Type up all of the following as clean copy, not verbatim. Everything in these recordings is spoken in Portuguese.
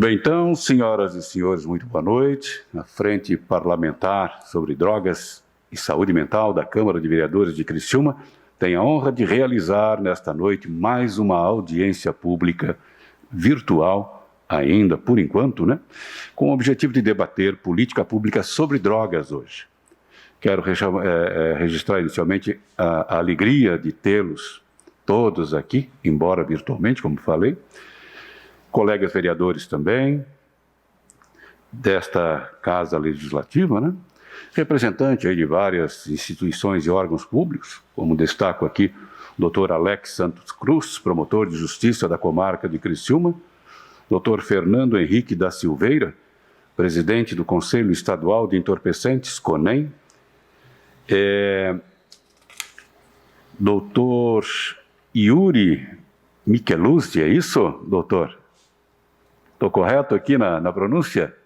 Muito bem, então, senhoras e senhores, muito boa noite. A Frente Parlamentar sobre Drogas e Saúde Mental da Câmara de Vereadores de Criciúma tem a honra de realizar nesta noite mais uma audiência pública virtual, ainda por enquanto, né? Com o objetivo de debater política pública sobre drogas hoje. Quero registrar inicialmente a alegria de tê-los todos aqui, embora virtualmente, como falei, colegas vereadores também, desta Casa Legislativa, né? Representante aí de várias instituições e órgãos públicos, como destaco aqui o Dr. Alex Santos Cruz, promotor de Justiça da Comarca de Criciúma, Dr. Fernando Henrique da Silveira, presidente do Conselho Estadual de Entorpecentes, CONEM, Dr. Yuri Micheluzzi, é isso, doutor? Estou correto aqui na pronúncia?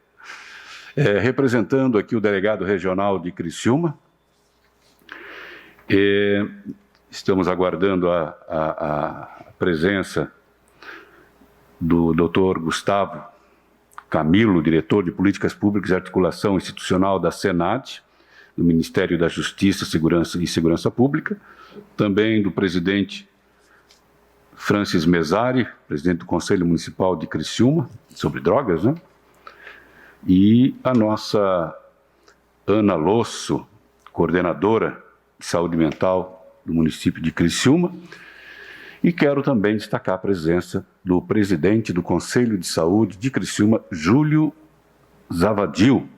Representando aqui o delegado regional de Criciúma. Estamos aguardando a presença do doutor Gustavo Camilo, diretor de Políticas Públicas e Articulação Institucional da SENAD, do Ministério da Justiça, Segurança e Segurança Pública, também do presidente Francis Mesari, presidente do Conselho Municipal de Criciúma, sobre drogas, né? E a nossa Ana Losso, coordenadora de saúde mental do município de Criciúma. E quero também destacar a presença do presidente do Conselho de Saúde de Criciúma, Júlio Zavadil.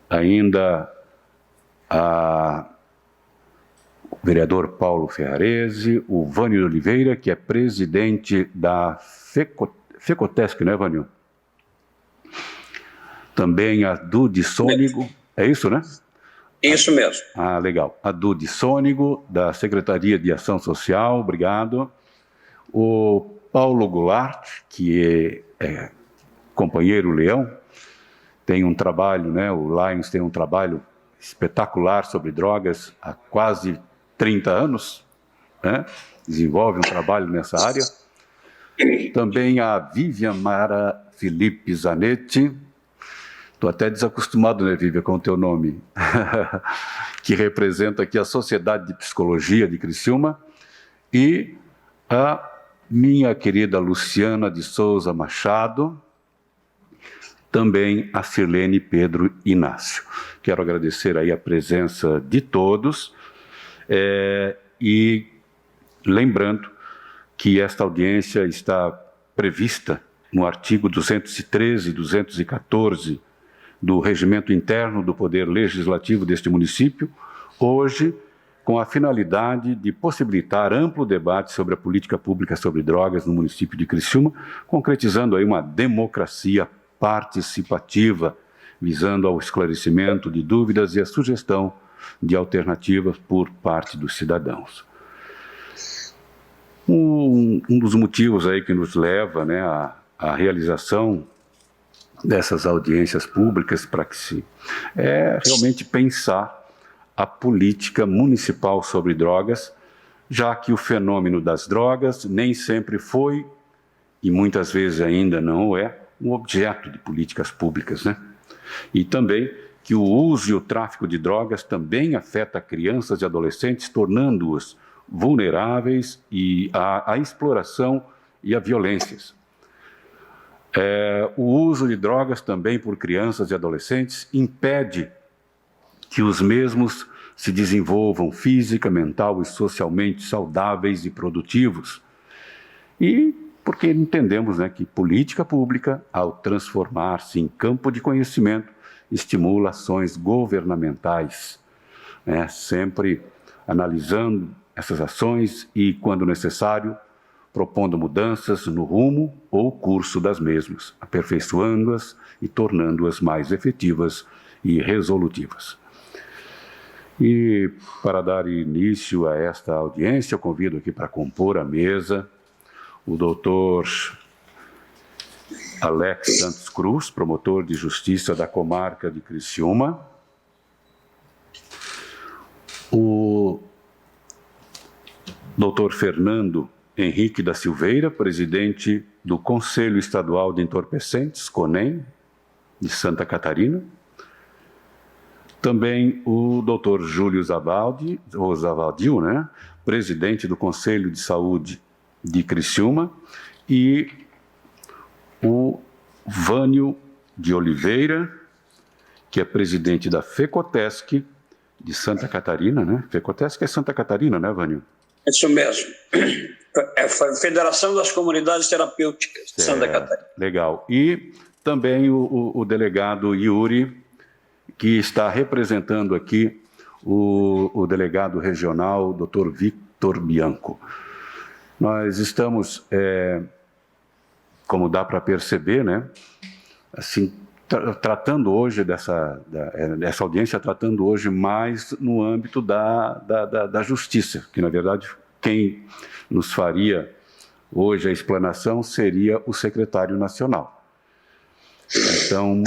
Ainda o vereador Paulo Ferrarese, o Vânio Oliveira, que é presidente da FECOTESC, né, Vânio? Também a Dude Sônigo, é isso, né? Isso mesmo. Ah, legal. A Dude Sônigo, da Secretaria de Ação Social, obrigado. O Paulo Goulart, que é companheiro Leão, tem um trabalho, né? O Lions tem um trabalho espetacular sobre drogas há quase 30 anos, né? Desenvolve um trabalho nessa área. Também a Vivian Mara Felipe Zanetti, estou até desacostumado, né, Vivian, com o teu nome, que representa aqui a Sociedade de Psicologia de Criciúma, e a minha querida Luciana de Souza Machado, também a Sirlene Pedro Inácio. Quero agradecer aí a presença de todos e lembrando que esta audiência está prevista no artigo 213 e 214 do Regimento Interno do Poder Legislativo deste município, hoje com a finalidade de possibilitar amplo debate sobre a política pública sobre drogas no município de Criciúma, concretizando aí uma democracia participativa, visando ao esclarecimento de dúvidas e a sugestão de alternativas por parte dos cidadãos. Um dos motivos aí que nos leva, né, à realização dessas audiências públicas para que se realmente pensar a política municipal sobre drogas, já que o fenômeno das drogas nem sempre foi, e muitas vezes ainda não é, um objeto de políticas públicas, né? E também que o uso e o tráfico de drogas também afeta crianças e adolescentes, tornando-os vulneráveis à exploração e a violências. O uso de drogas também por crianças e adolescentes impede que os mesmos se desenvolvam física, mental e socialmente saudáveis e produtivos. E porque entendemos, né, que política pública, ao transformar-se em campo de conhecimento, estimula ações governamentais, né, sempre analisando essas ações e, quando necessário, propondo mudanças no rumo ou curso das mesmas, aperfeiçoando-as e tornando-as mais efetivas e resolutivas. E, para dar início a esta audiência, eu convido aqui para compor a mesa o doutor Alex Santos Cruz, promotor de Justiça da Comarca de Criciúma, o doutor Fernando Henrique da Silveira, presidente do Conselho Estadual de Entorpecentes, CONEM, de Santa Catarina. Também o Dr. Júlio Zavaldi, ou Zavaldil, né, presidente do Conselho de Saúde de Criciúma, e o Vânio de Oliveira, que é presidente da FECOTESC de Santa Catarina, né? FECOTESC é Santa Catarina, né, Vânio? Isso mesmo. É a Federação das Comunidades Terapêuticas de Santa Catarina. Legal. E também o delegado Yuri, que está representando aqui o delegado regional, Dr. Victor Bianco. Nós estamos, como dá para perceber, né, assim, tratando hoje dessa audiência, tratando hoje mais no âmbito da justiça, que, na verdade, quem nos faria hoje a explanação seria o secretário nacional. Então,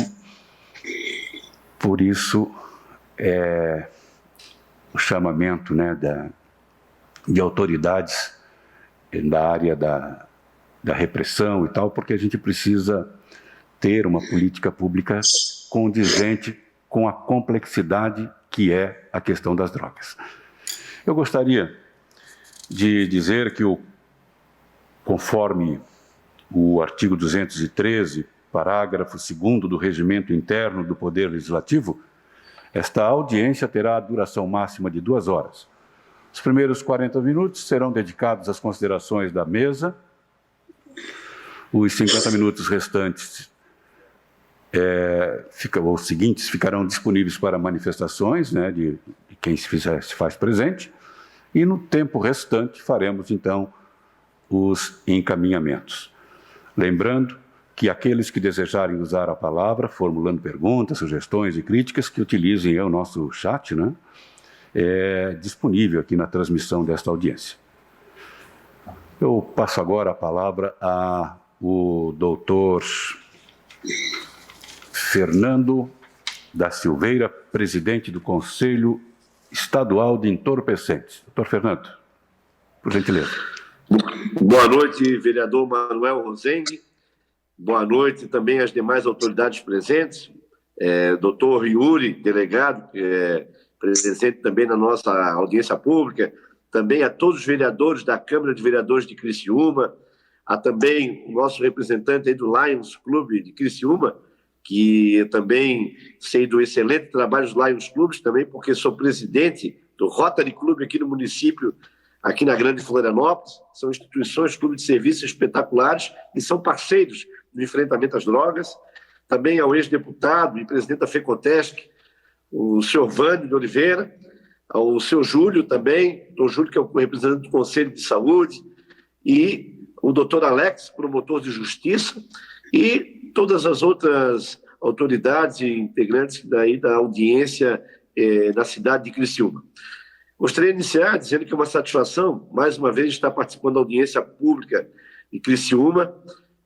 por isso, o chamamento, né, de autoridades da área da repressão e tal, porque a gente precisa ter uma política pública condizente com a complexidade que é a questão das drogas. Eu gostaria de dizer que, conforme o artigo 213, parágrafo 2º do Regimento Interno do Poder Legislativo, esta audiência terá a duração máxima de 2 horas. Os primeiros 40 minutos serão dedicados às considerações da mesa, os 50 minutos restantes os seguintes ficarão disponíveis para manifestações, né, de quem se faz presente, e no tempo restante faremos, então, os encaminhamentos. Lembrando que aqueles que desejarem usar a palavra, formulando perguntas, sugestões e críticas, que utilizem o nosso chat, né, disponível aqui na transmissão desta audiência. Eu passo agora a palavra ao doutor Fernando da Silveira, presidente do Conselho Estadual de Entorpecentes. Doutor Fernando, por gentileza. Boa noite, vereador Manuel Rosengue. Boa noite também às demais autoridades presentes. Doutor Yuri, delegado, presente também na nossa audiência pública. Também a todos os vereadores da Câmara de Vereadores de Criciúma. Há também o nosso representante aí do Lions Clube de Criciúma, que eu também sei do excelente trabalho dos Lions Clubes, também porque sou presidente do Rotary Clube aqui no município, aqui na Grande Florianópolis. São instituições, clubes de serviços espetaculares e são parceiros no enfrentamento às drogas. Também ao ex-deputado e presidente da FECOTESC, o senhor Vânio de Oliveira, ao senhor Júlio também, o Júlio, que é o representante do Conselho de Saúde, e o doutor Alex, promotor de justiça, e todas as outras autoridades e integrantes da audiência na cidade de Criciúma. Gostaria de iniciar dizendo que é uma satisfação, mais uma vez, estar participando da audiência pública de Criciúma.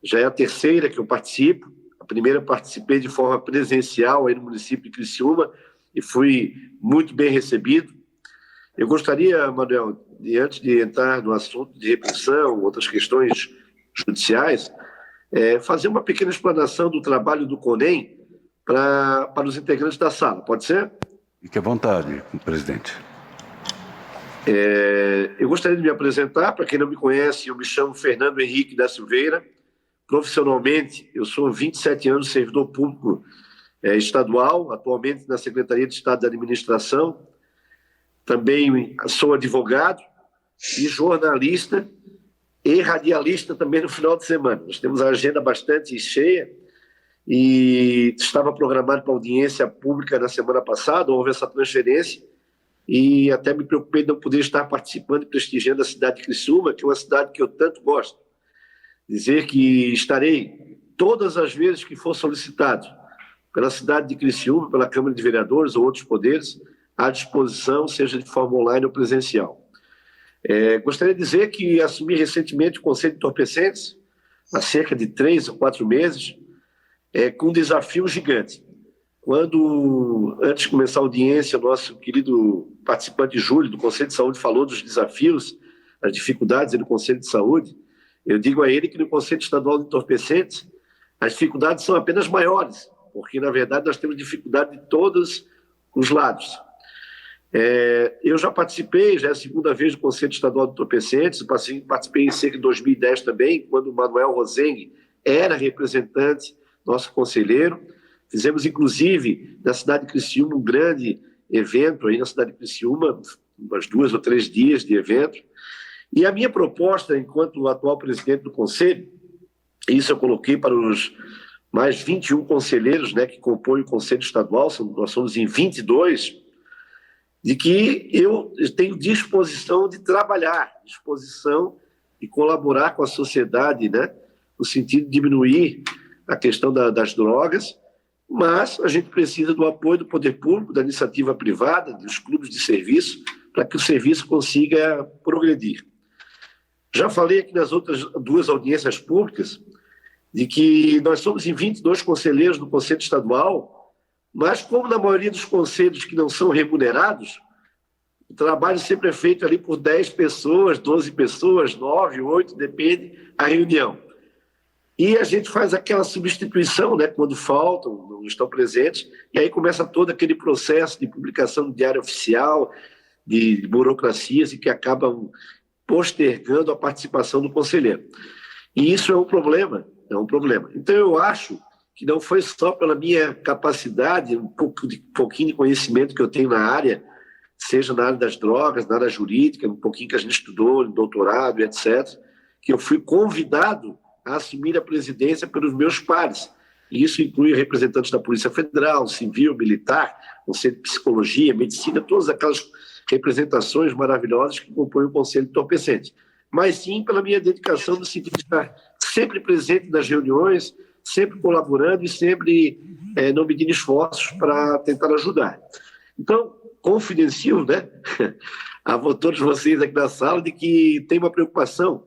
Já é a terceira que eu participo. A primeira participei de forma presencial aí no município de Criciúma e fui muito bem recebido. Eu gostaria, Manuel, antes de entrar no assunto de repressão, outras questões judiciais, fazer uma pequena explanação do trabalho do CONEM para os integrantes da sala. Pode ser? Fique à vontade, presidente. Eu gostaria de me apresentar. Para quem não me conhece, eu me chamo Fernando Henrique da Silveira. Profissionalmente, eu sou 27 anos servidor público estadual, atualmente na Secretaria de Estado da Administração. Também sou advogado e jornalista e radialista também no final de semana. Nós temos a agenda bastante cheia e estava programado para audiência pública na semana passada, houve essa transferência e até me preocupei de não poder estar participando e prestigiando a cidade de Criciúma, que é uma cidade que eu tanto gosto. Dizer que estarei todas as vezes que for solicitado pela cidade de Criciúma, pela Câmara de Vereadores ou outros poderes, à disposição, seja de forma online ou presencial. Gostaria de dizer que assumi recentemente o Conselho de Entorpecentes, há cerca de 3 ou 4 meses, com um desafio gigante. Quando, antes de começar a audiência, o nosso querido participante Júlio, do Conselho de Saúde, falou dos desafios, as dificuldades do Conselho de Saúde, eu digo a ele que no Conselho Estadual de Entorpecentes as dificuldades são apenas maiores, porque, na verdade, nós temos dificuldade de todos os lados. Eu já participei, já é a segunda vez do Conselho Estadual de Entorpecentes, participei em cerca de 2010 também, quando o Manuel Rosengue era representante, nosso conselheiro. Fizemos, inclusive, na cidade de Criciúma, um grande evento aí na cidade de Criciúma, umas 2 ou 3 dias de evento. E a minha proposta, enquanto atual presidente do Conselho, isso eu coloquei para os mais 21 conselheiros, né, que compõem o Conselho Estadual, nós somos em 22, de que eu tenho disposição de trabalhar, disposição de colaborar com a sociedade, né, no sentido de diminuir a questão das drogas, mas a gente precisa do apoio do poder público, da iniciativa privada, dos clubes de serviço, para que o serviço consiga progredir. Já falei aqui nas outras 2 audiências públicas de que nós somos em 22 conselheiros do Conselho Estadual, mas como na maioria dos conselhos que não são remunerados, o trabalho sempre é feito ali por 10 pessoas, 12 pessoas, 9, 8, depende a reunião. E a gente faz aquela substituição, né, quando faltam, não estão presentes, e aí começa todo aquele processo de publicação do diário oficial, de burocracias, e que acabam postergando a participação do conselheiro. E isso é um problema, Então eu acho que não foi só pela minha capacidade, um pouquinho de conhecimento que eu tenho na área, seja na área das drogas, na área jurídica, um pouquinho que a gente estudou, doutorado, etc., que eu fui convidado a assumir a presidência pelos meus pares. E isso inclui representantes da Polícia Federal, Civil, Militar, Conselho de Psicologia, Medicina, todas aquelas representações maravilhosas que compõem o Conselho de Entorpecentes. Mas sim pela minha dedicação no sentido de estar sempre presente nas reuniões, sempre colaborando e sempre não medindo esforços para tentar ajudar. Então, confidencio, né, a todos vocês aqui na sala de que tem uma preocupação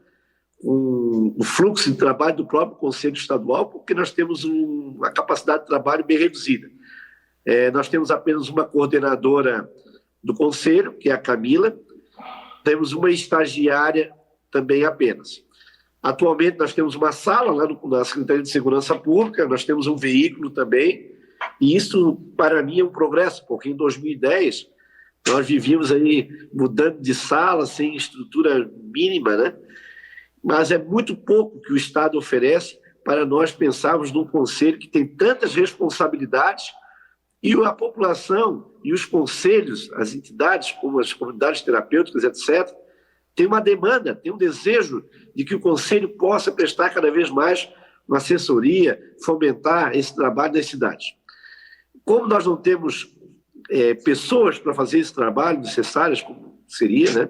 com o fluxo de trabalho do próprio Conselho Estadual, porque nós temos uma capacidade de trabalho bem reduzida. Nós temos apenas uma coordenadora do Conselho, que é a Camila, temos uma estagiária também apenas. Atualmente nós temos uma sala lá na Secretaria de Segurança Pública, nós temos um veículo também, e isso para mim é um progresso, porque em 2010 nós vivíamos aí mudando de sala, sem estrutura mínima, né? Mas é muito pouco que o Estado oferece para nós pensarmos num conselho que tem tantas responsabilidades e a população e os conselhos, as entidades, como as comunidades terapêuticas, etc., tem uma demanda, tem um desejo de que o conselho possa prestar cada vez mais uma assessoria, fomentar esse trabalho nas cidades. Como nós não temos pessoas para fazer esse trabalho necessárias, como seria, né?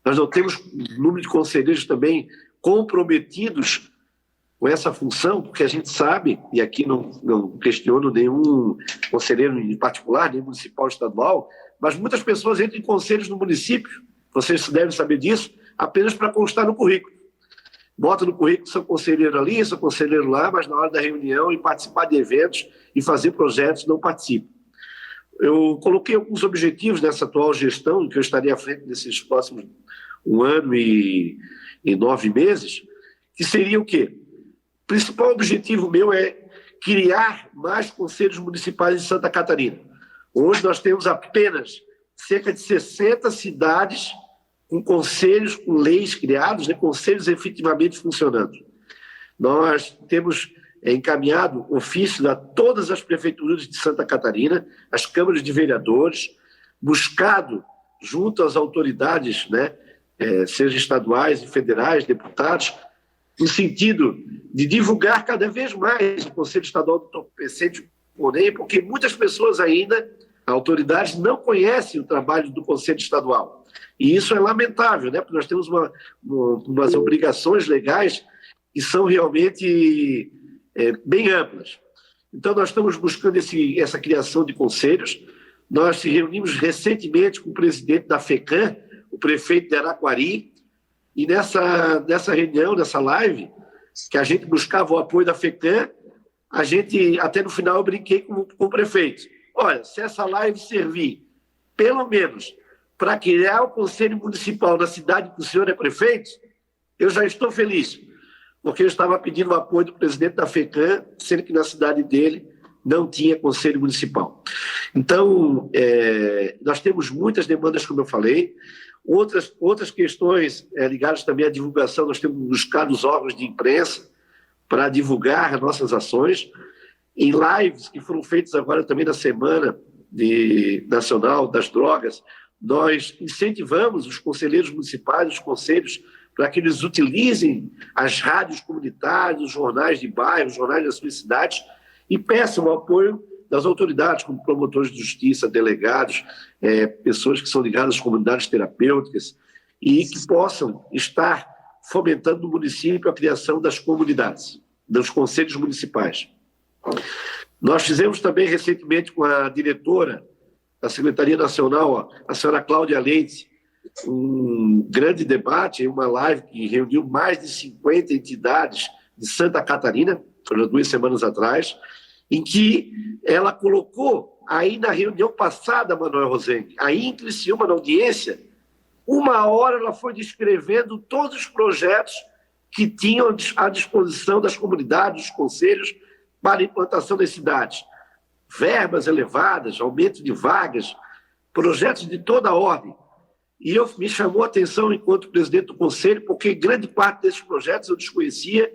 Nós não temos número de conselheiros também comprometidos com essa função, porque a gente sabe, e aqui não questiono nenhum conselheiro em particular, nem municipal, estadual, mas muitas pessoas entram em conselhos no município, vocês devem saber disso, apenas para constar no currículo. Bota no currículo, sou conselheiro ali, sou conselheiro lá, mas na hora da reunião e participar de eventos e fazer projetos não participo. Eu coloquei alguns objetivos nessa atual gestão, que eu estaria à frente nesses próximos 1 ano e 9 meses, que seria o quê? O principal objetivo meu é criar mais conselhos municipais em Santa Catarina. Hoje nós temos apenas cerca de 60 cidades com conselhos, com leis criados, né, conselhos efetivamente funcionando. Nós temos encaminhado ofícios a todas as prefeituras de Santa Catarina, as câmaras de vereadores, buscado junto às autoridades, né, seja estaduais e federais, deputados, no sentido de divulgar cada vez mais o Conselho Estadual do Entorpecente, porém, porque muitas pessoas ainda, autoridades, não conhecem o trabalho do Conselho Estadual. E isso é lamentável, né? Porque nós temos umas obrigações legais que são realmente bem amplas. Então, nós estamos buscando essa criação de conselhos. Nós se reunimos recentemente com o presidente da FECAM, o prefeito de Araquari, e nessa reunião, nessa live, que a gente buscava o apoio da FECAM, a gente, até no final, eu brinquei com o prefeito. Olha, se essa live servir, pelo menos, para criar o Conselho Municipal na cidade que o senhor é prefeito, eu já estou feliz, porque eu estava pedindo o apoio do presidente da FECAM, sendo que na cidade dele não tinha Conselho Municipal. Então, nós temos muitas demandas, como eu falei, outras questões ligadas também à divulgação, nós temos buscado os órgãos de imprensa para divulgar as nossas ações, em lives que foram feitas agora também na Semana Nacional das Drogas, nós incentivamos os conselheiros municipais, os conselhos, para que eles utilizem as rádios comunitárias, os jornais de bairro, os jornais das suas cidades, e peçam o apoio das autoridades, como promotores de justiça, delegados, pessoas que são ligadas às comunidades terapêuticas, e que possam estar fomentando no município a criação das comunidades, dos conselhos municipais. Nós fizemos também recentemente com a diretora da Secretaria Nacional, a senhora Cláudia Leite, um grande debate, uma live que reuniu mais de 50 entidades de Santa Catarina, foram 2 semanas atrás, em que ela colocou, aí na reunião passada, Manuel Rosengue, aí em Criciúma, na audiência, 1 hora ela foi descrevendo todos os projetos que tinham à disposição das comunidades, dos conselhos, para a implantação das cidades. Verbas elevadas, aumento de vagas, projetos de toda a ordem. E me chamou a atenção, enquanto presidente do conselho, porque grande parte desses projetos eu desconhecia,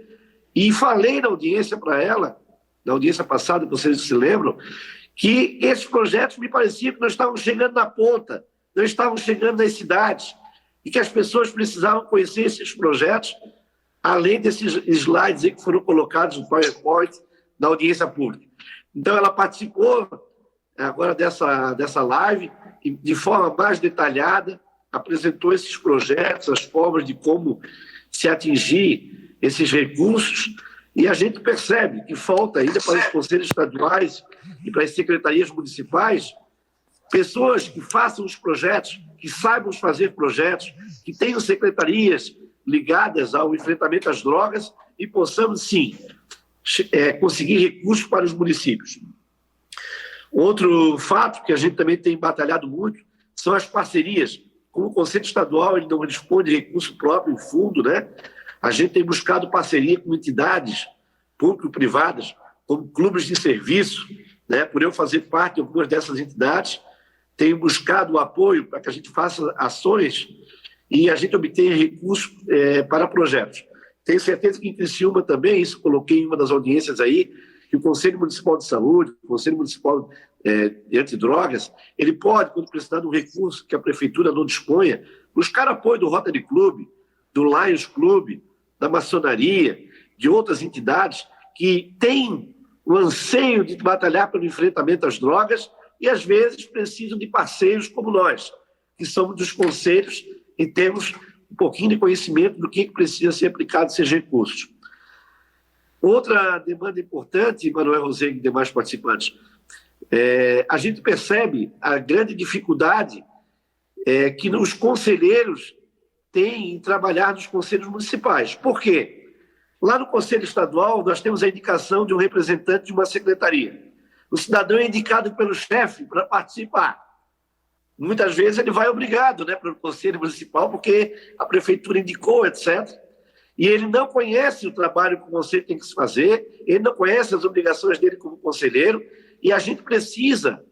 e falei na audiência para ela, na audiência passada, vocês se lembram, que esses projetos me pareciam que não estavam chegando na ponta, não estavam chegando nas cidades, e que as pessoas precisavam conhecer esses projetos, além desses slides aí que foram colocados no PowerPoint, na audiência pública. Então, ela participou agora dessa live e, de forma mais detalhada, apresentou esses projetos, as formas de como se atingir esses recursos, e a gente percebe que falta ainda para os conselhos estaduais e para as secretarias municipais pessoas que façam os projetos, que saibam fazer projetos, que tenham secretarias ligadas ao enfrentamento às drogas e possamos, sim, conseguir recursos para os municípios. Outro fato que a gente também tem batalhado muito são as parcerias. Como o Conselho Estadual ele não dispõe de recurso próprio em fundo, né? A gente tem buscado parceria com entidades público-privadas, como clubes de serviço, né? Por eu fazer parte de algumas dessas entidades, tenho buscado o apoio para que a gente faça ações e a gente obtenha recursos para projetos. Tenho certeza que em Criciúma também, isso coloquei em uma das audiências aí, que o Conselho Municipal de Saúde, o Conselho Municipal de Antidrogas, ele pode, quando precisar de um recurso que a Prefeitura não disponha, buscar apoio do Rotary Club, do Lions Club, da maçonaria, de outras entidades que têm o anseio de batalhar pelo enfrentamento às drogas e, às vezes, precisam de parceiros como nós, que somos dos conselhos e temos um pouquinho de conhecimento do que precisa ser aplicado esses recursos. Outra demanda importante, Manuel Rosengue e demais participantes, a gente percebe a grande dificuldade que os conselheiros têm em trabalhar nos conselhos municipais. Por quê? Lá no Conselho Estadual, nós temos a indicação de um representante de uma secretaria. O cidadão é indicado pelo chefe para participar. Muitas vezes ele vai obrigado, né, para o Conselho Municipal, porque a Prefeitura indicou, etc. E ele não conhece o trabalho que o Conselho tem que se fazer, ele não conhece as obrigações dele como conselheiro, e a gente precisa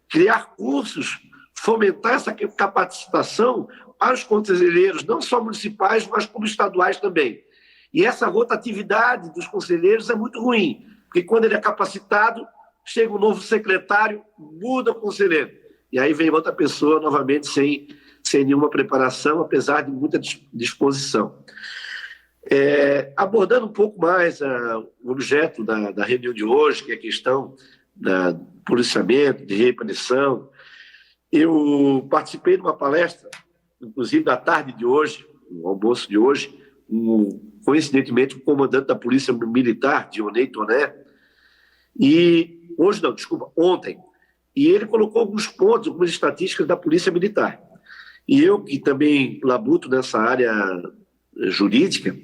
criar cursos, fomentar essa capacitação para os conselheiros, não só municipais, mas como estaduais também. E essa rotatividade dos conselheiros é muito ruim, porque quando ele é capacitado, chega um novo secretário, muda o conselheiro. E aí vem outra pessoa novamente sem nenhuma preparação, apesar de muita disposição. Abordando um pouco mais o objeto da reunião de hoje, que é a questão do policiamento, de repressão, eu participei de uma palestra, inclusive da tarde de hoje, no almoço de hoje, coincidentemente, o comandante da Polícia Militar, Dionei Toné, ontem, e ele colocou alguns pontos, algumas estatísticas da Polícia Militar. E eu, que também labuto nessa área jurídica,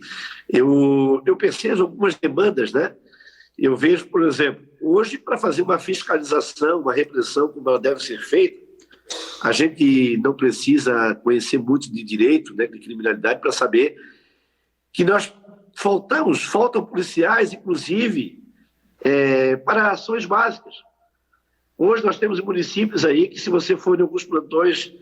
eu percebo algumas demandas, né? Eu vejo, por exemplo, hoje, para fazer uma fiscalização, uma repressão como ela deve ser feita, A gente não precisa conhecer muito de direito, né, de criminalidade, para saber que faltam policiais, inclusive, para ações básicas. Hoje nós temos municípios aí que, se você for em alguns plantões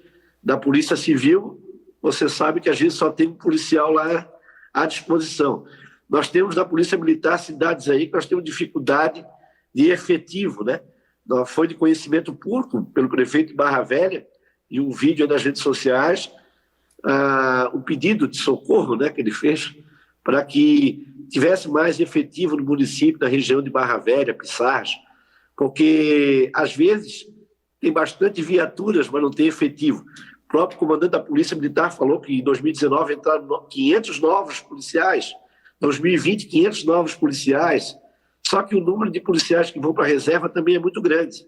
da Polícia Civil, você sabe que às vezes só tem um policial lá à disposição. Nós temos na Polícia Militar cidades aí que nós temos dificuldade de efetivo, né? Foi de conhecimento público pelo prefeito de Barra Velha, e um vídeo nas redes sociais, o pedido de socorro, né, que ele fez para que tivesse mais efetivo no município, na região de Barra Velha, Pissarras, porque às vezes tem bastante viaturas, mas não tem efetivo. O próprio comandante da Polícia Militar falou que em 2019 entraram 500 novos policiais, em 2020 500 novos policiais, só que o número de policiais que vão para a reserva também é muito grande.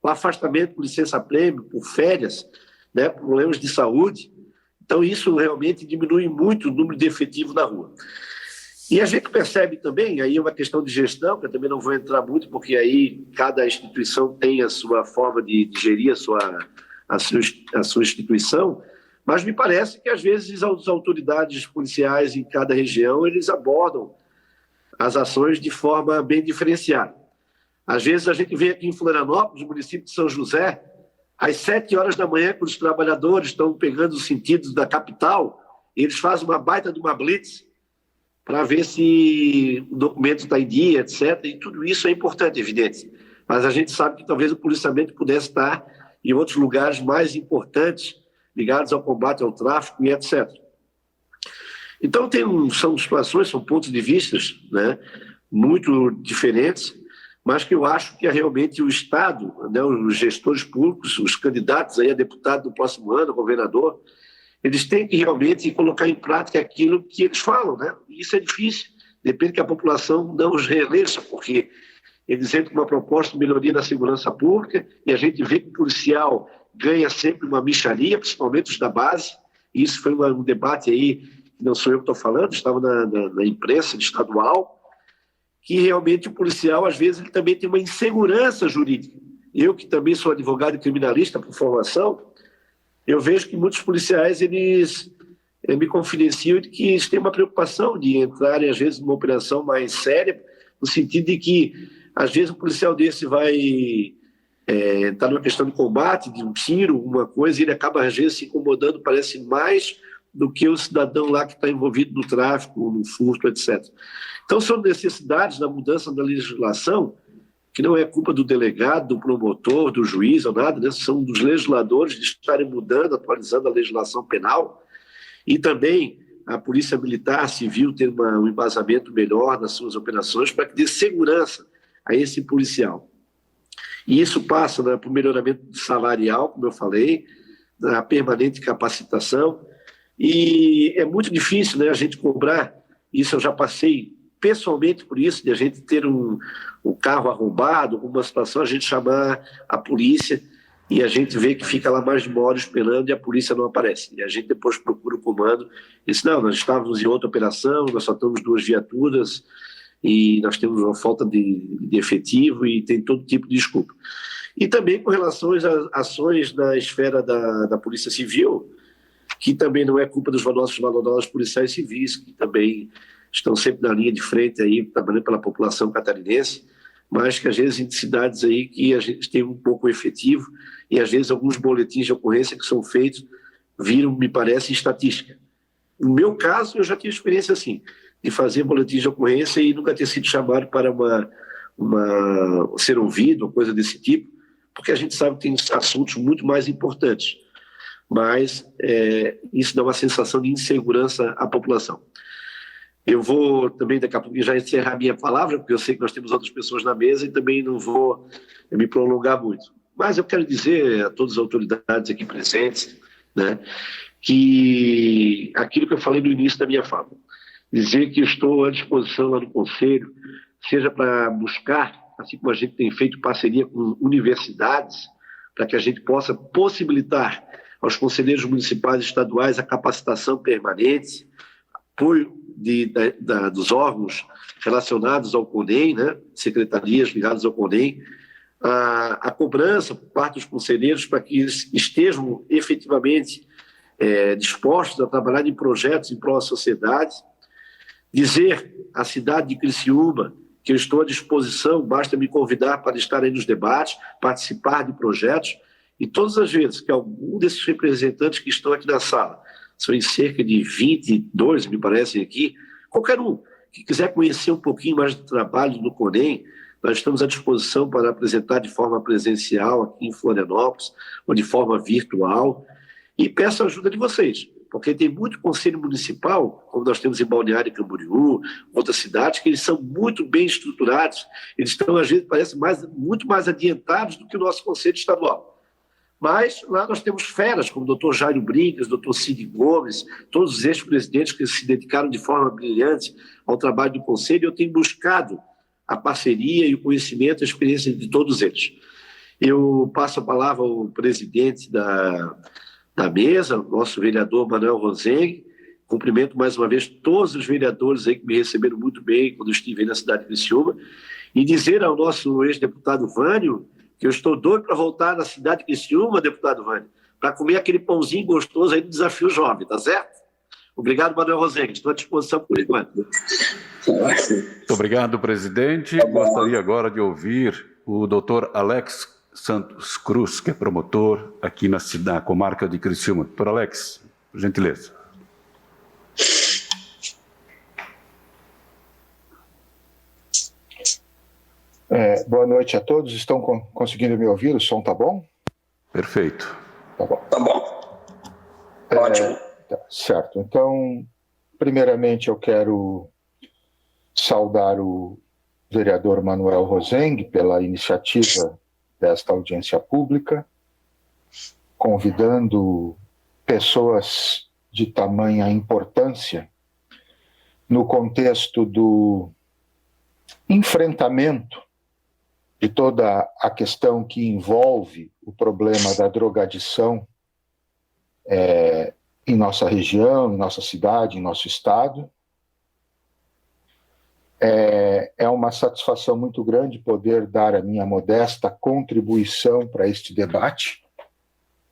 O afastamento por licença-prêmio, por férias, né, problemas de saúde. Então, isso realmente diminui muito o número de efetivo na rua. E a gente percebe também, aí é uma questão de gestão, que eu também não vou entrar muito, porque aí cada instituição tem a sua forma de gerir a sua instituição, mas me parece que, às vezes, as autoridades policiais em cada região, eles abordam as ações de forma bem diferenciada. Às vezes a gente vê aqui em Florianópolis, no município de São José, às 7 horas da manhã, quando os trabalhadores estão pegando os sentidos da capital, eles fazem uma baita de uma blitz para ver se o documento está em dia, etc. E tudo isso é importante, evidente. Mas a gente sabe que talvez o policiamento pudesse estar em outros lugares mais importantes, ligados ao combate ao tráfico e etc. Então, são situações, são pontos de vista, né, muito diferentes, mas que eu acho que realmente o Estado, né, os gestores públicos, os candidatos aí a deputado do próximo ano, governador, eles têm que realmente colocar em prática aquilo que eles falam, né? E isso é difícil, depende que a população não os reeleja, porque eles entram com uma proposta de melhoria na segurança pública e a gente vê que o policial ganha sempre uma mixaria, principalmente os da base, e isso foi um debate aí, que não sou eu que estou falando, estava na imprensa estadual, que realmente o policial, às vezes, ele também tem uma insegurança jurídica. Eu, que também sou advogado e criminalista por formação, eu vejo que muitos policiais, eles me confidenciam de que eles têm uma preocupação de entrarem, às vezes, numa operação mais séria, no sentido de que, às vezes, um policial desse vai estar numa questão de combate, de um tiro, uma coisa, e ele acaba, às vezes, se incomodando, parece mais do que o cidadão lá que está envolvido no tráfico, no furto, etc. Então, são necessidades da mudança da legislação, que não é culpa do delegado, do promotor, do juiz ou nada, né? São dos legisladores de estarem mudando, atualizando a legislação penal, e também a Polícia Militar, Civil, ter um embasamento melhor nas suas operações para que dê segurança a esse policial. E isso passa, né, por melhoramento salarial, como eu falei, na permanente capacitação. E é muito difícil, né, a gente cobrar, isso eu já passei pessoalmente por isso, de a gente ter um carro arrombado, alguma situação, a gente chamar a polícia e a gente vê que fica lá mais de uma hora esperando e a polícia não aparece. E a gente depois procura o comando e diz, não, nós estávamos em outra operação, nós só temos 2 viaturas e nós temos uma falta de efetivo e tem todo tipo de desculpa. E também com relação às ações na esfera da Polícia Civil, que também não é culpa dos nossos valorosos policiais civis, que também estão sempre na linha de frente aí, trabalhando pela população catarinense, mas que às vezes em cidades aí que a gente tem um pouco efetivo e às vezes alguns boletins de ocorrência que são feitos viram, me parece, estatística. No meu caso, eu já tive experiência assim, de fazer boletins de ocorrência e nunca ter sido chamado para ser ouvido, coisa desse tipo, porque a gente sabe que tem assuntos muito mais importantes. Mas isso dá uma sensação de insegurança à população. Eu vou também, daqui a pouco, já encerrar a minha palavra, porque eu sei que nós temos outras pessoas na mesa e também não vou me prolongar muito. Mas eu quero dizer a todas as autoridades aqui presentes, né, que aquilo que eu falei no início da minha fala, dizer que eu estou à disposição lá no Conselho, seja para buscar, assim como a gente tem feito parceria com universidades, para que a gente possa possibilitar aos conselheiros municipais e estaduais a capacitação permanente, apoio dos órgãos relacionados ao CONEM, né? Secretarias ligadas ao CONEM, a cobrança por parte dos conselheiros para que eles estejam efetivamente dispostos a trabalhar em projetos em prol da sociedade. Dizer à cidade de Criciúma que eu estou à disposição, basta me convidar para estar aí nos debates, participar de projetos, e todas as vezes que algum desses representantes que estão aqui na sala, são em cerca de 22, me parece, aqui, qualquer um que quiser conhecer um pouquinho mais do trabalho do CONEM, nós estamos à disposição para apresentar de forma presencial aqui em Florianópolis, ou de forma virtual, e peço a ajuda de vocês, porque tem muito conselho municipal, como nós temos em Balneário Camboriú, outras cidades, que eles são muito bem estruturados, eles estão, às vezes, parece muito mais adiantados do que o nosso conselho estadual. Mas lá nós temos feras, como o doutor Jairo Brigas, doutor Cid Gomes, todos os ex-presidentes que se dedicaram de forma brilhante ao trabalho do conselho, e eu tenho buscado a parceria e o conhecimento, a experiência de todos eles. Eu passo a palavra ao presidente da mesa, nosso vereador Manuel Rosengue. Cumprimento mais uma vez todos os vereadores aí que me receberam muito bem quando eu estive aí na cidade de Criciúma, e dizer ao nosso ex-deputado Vânio que eu estou doido para voltar na cidade de Criciúma, deputado Vânio, para comer aquele pãozinho gostoso aí do Desafio Jovem, tá certo? Obrigado, Manuel Rosengue, estou à disposição por enquanto. Muito obrigado, presidente. Gostaria agora de ouvir o doutor Alex Santos Cruz, que é promotor aqui na comarca de Criciúma. Doutor Alex, por gentileza. Boa noite a todos. Estão conseguindo me ouvir? O som está bom? Perfeito. Tá bom. Tá bom. Ótimo. Certo. Então, primeiramente eu quero saudar o vereador Manuel Rosengue pela iniciativa desta audiência pública, convidando pessoas de tamanha importância no contexto do enfrentamento de toda a questão que envolve o problema da drogadição em nossa região, em nossa cidade, em nosso estado. É uma satisfação muito grande poder dar a minha modesta contribuição para este debate,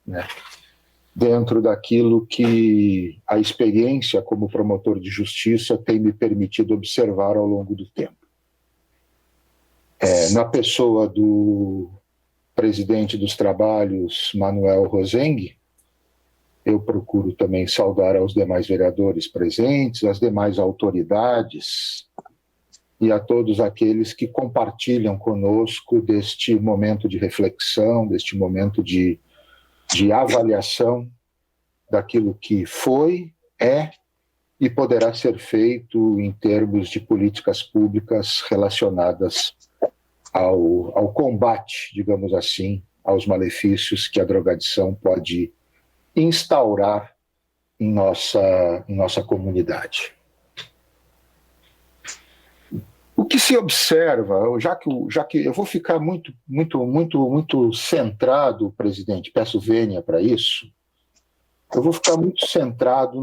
né, dentro daquilo que a experiência como promotor de justiça tem me permitido observar ao longo do tempo. Na pessoa do presidente dos trabalhos, Manuel Rosengue, eu procuro também saudar aos demais vereadores presentes, às demais autoridades e a todos aqueles que compartilham conosco deste momento de reflexão, deste momento de avaliação daquilo que foi, é e poderá ser feito em termos de políticas públicas relacionadas ao combate, digamos assim, aos malefícios que a drogadição pode instaurar em nossa comunidade. O que se observa, já que eu vou ficar muito centrado, presidente, peço vênia para isso, eu vou ficar muito centrado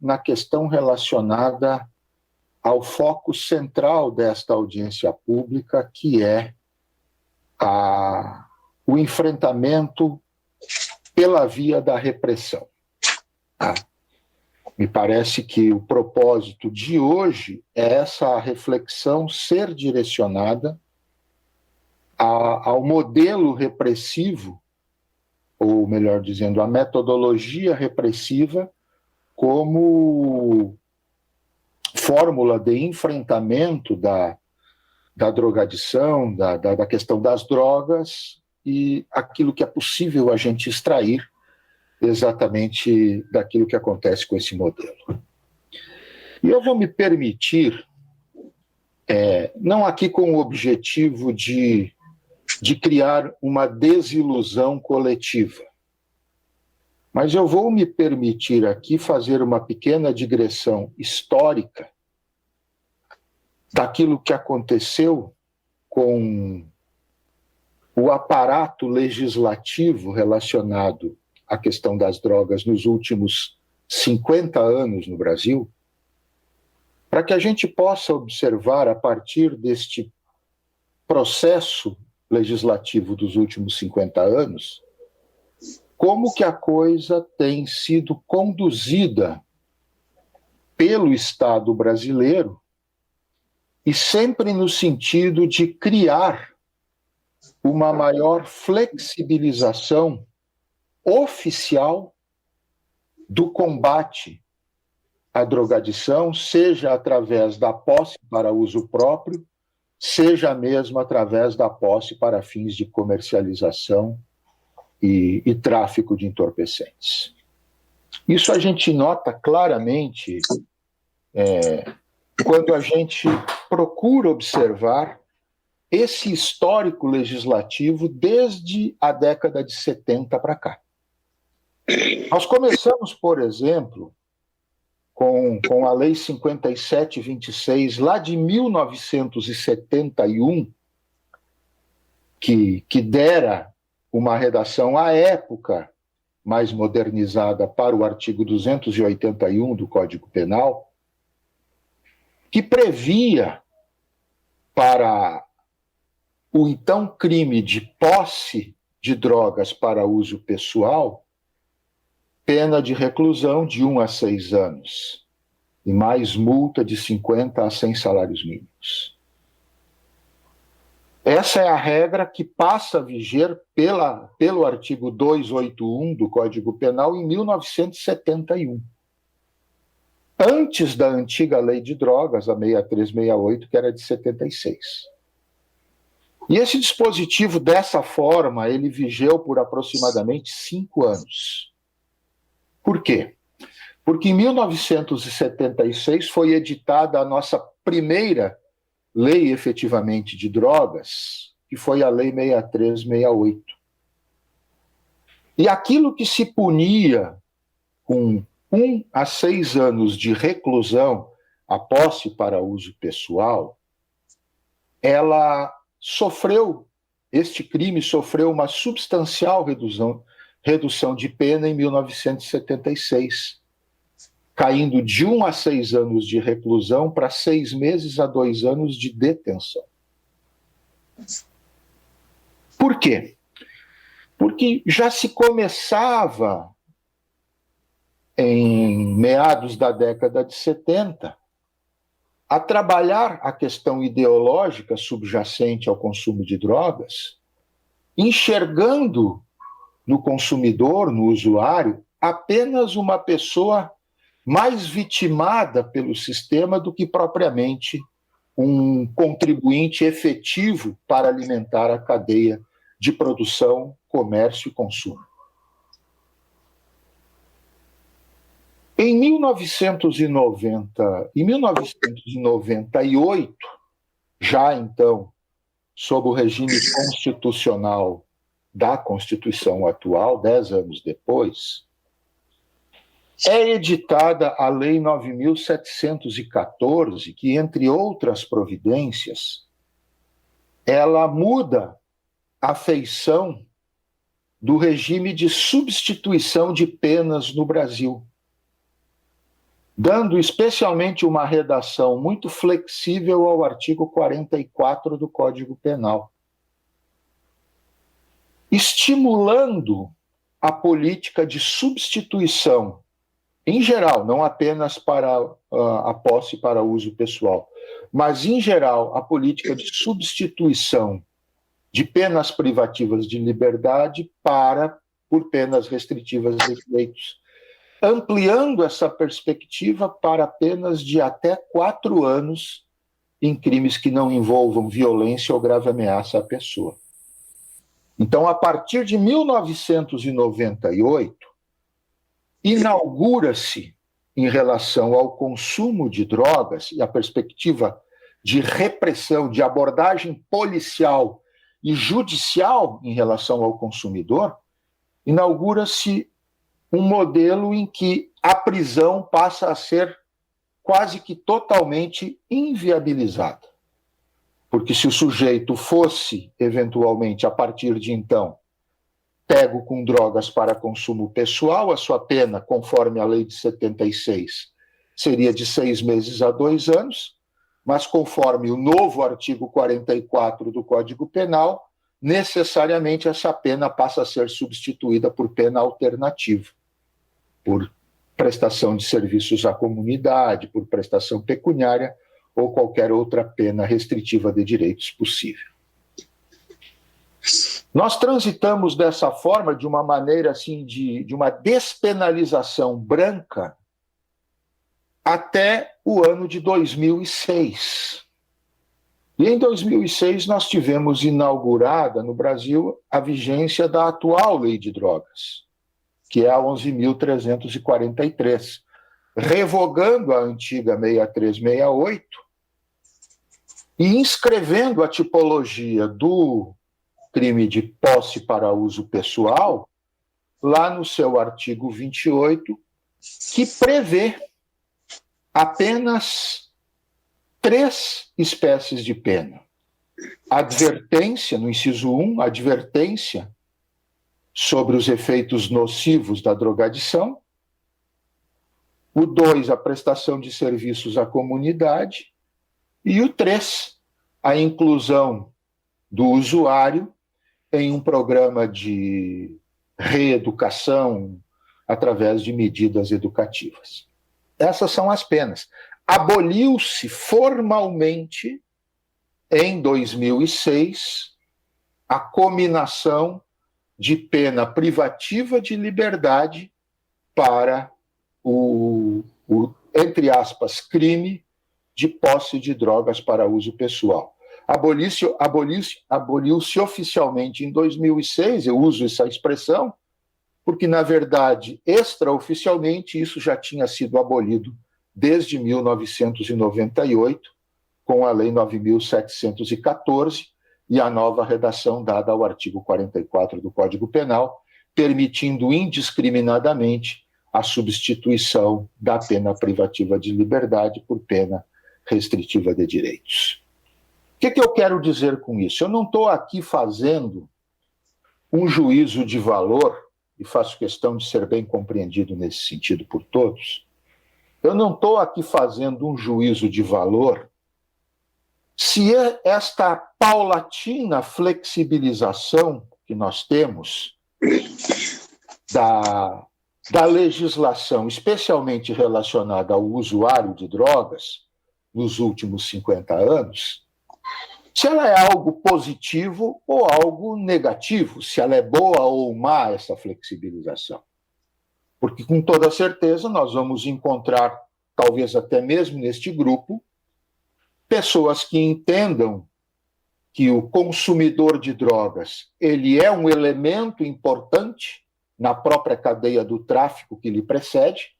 na questão relacionada ao foco central desta audiência pública, que é o enfrentamento pela via da repressão. Me parece que o propósito de hoje é essa reflexão ser direcionada ao modelo repressivo, ou melhor dizendo, a metodologia repressiva como fórmula de enfrentamento da drogadição, da questão das drogas e aquilo que é possível a gente extrair exatamente daquilo que acontece com esse modelo. E eu vou me permitir, não aqui com o objetivo de criar uma desilusão coletiva, mas eu vou me permitir aqui fazer uma pequena digressão histórica daquilo que aconteceu com o aparato legislativo relacionado à questão das drogas nos últimos 50 anos no Brasil, para que a gente possa observar, a partir deste processo legislativo dos últimos 50 anos, como que a coisa tem sido conduzida pelo Estado brasileiro e sempre no sentido de criar uma maior flexibilização oficial do combate à drogadição, seja através da posse para uso próprio, seja mesmo através da posse para fins de comercialização e tráfico de entorpecentes. Isso a gente nota claramente quando a gente procura observar esse histórico legislativo desde a década de 70 para cá. Nós começamos, por exemplo, com a Lei 5726, lá de 1971, que dera uma redação à época mais modernizada para o artigo 281 do Código Penal, que previa para o então crime de posse de drogas para uso pessoal pena de reclusão de 1 a 6 anos e mais multa de 50 a 100 salários mínimos. Essa é a regra que passa a viger pelo artigo 281 do Código Penal em 1971. Antes da antiga lei de drogas, a 6368, que era de 76. E esse dispositivo, dessa forma, ele vigeu por aproximadamente 5 anos. Por quê? Porque em 1976 foi editada a nossa primeira lei efetivamente de drogas, que foi a Lei 6368. E aquilo que se punia com 1 a 6 anos de reclusão a posse para uso pessoal, este crime sofreu uma substancial redução de pena em 1976, caindo de 1 a 6 anos de reclusão para 6 meses a 2 anos de detenção. Por quê? Porque já se começava, em meados da década de 70, a trabalhar a questão ideológica subjacente ao consumo de drogas, enxergando no consumidor, no usuário, apenas uma pessoa mais vitimada pelo sistema do que propriamente um contribuinte efetivo para alimentar a cadeia de produção, comércio e consumo. Em 1998, já então, sob o regime constitucional da Constituição atual, 10 anos depois, é editada a Lei 9.714, que, entre outras providências, ela muda a feição do regime de substituição de penas no Brasil, dando especialmente uma redação muito flexível ao artigo 44 do Código Penal, estimulando a política de substituição, em geral, não apenas para a posse para uso pessoal, mas, em geral, a política de substituição de penas privativas de liberdade por penas restritivas de direitos, ampliando essa perspectiva para penas de até 4 anos em crimes que não envolvam violência ou grave ameaça à pessoa. Então, a partir de 1998, inaugura-se, em relação ao consumo de drogas e a perspectiva de repressão, de abordagem policial e judicial em relação ao consumidor, inaugura-se um modelo em que a prisão passa a ser quase que totalmente inviabilizada. Porque se o sujeito fosse, eventualmente, a partir de então, pego com drogas para consumo pessoal, a sua pena, conforme a lei de 76, seria de 6 meses a 2 anos, mas conforme o novo artigo 44 do Código Penal, necessariamente essa pena passa a ser substituída por pena alternativa, por prestação de serviços à comunidade, por prestação pecuniária ou qualquer outra pena restritiva de direitos possível. Nós transitamos dessa forma, de uma maneira assim, de uma despenalização branca, até o ano de 2006. E em 2006 nós tivemos inaugurada no Brasil a vigência da atual lei de drogas, que é a 11.343, revogando a antiga 6368 e inscrevendo a tipologia do crime de posse para uso pessoal lá no seu artigo 28, que prevê apenas 3 espécies de pena. Advertência, no inciso 1, advertência sobre os efeitos nocivos da drogadição. O 2, a prestação de serviços à comunidade. E o 3, a inclusão do usuário em um programa de reeducação através de medidas educativas. Essas são as penas. Aboliu-se formalmente, em 2006, a cominação de pena privativa de liberdade para o entre aspas, crime de posse de drogas para uso pessoal. Aboliu-se oficialmente em 2006, eu uso essa expressão, porque, na verdade, extraoficialmente, isso já tinha sido abolido desde 1998, com a Lei 9.714 e a nova redação dada ao artigo 44 do Código Penal, permitindo indiscriminadamente a substituição da pena privativa de liberdade por pena restritiva de direitos. O que eu quero dizer com isso? Eu não estou aqui fazendo um juízo de valor, e faço questão de ser bem compreendido nesse sentido por todos. Eu não estou aqui fazendo um juízo de valor se esta paulatina flexibilização que nós temos da legislação, especialmente relacionada ao usuário de drogas, nos últimos 50 anos, se ela é algo positivo ou algo negativo, se ela é boa ou má, essa flexibilização. Porque, com toda certeza, nós vamos encontrar, talvez até mesmo neste grupo, pessoas que entendam que o consumidor de drogas ele é um elemento importante na própria cadeia do tráfico que lhe precede,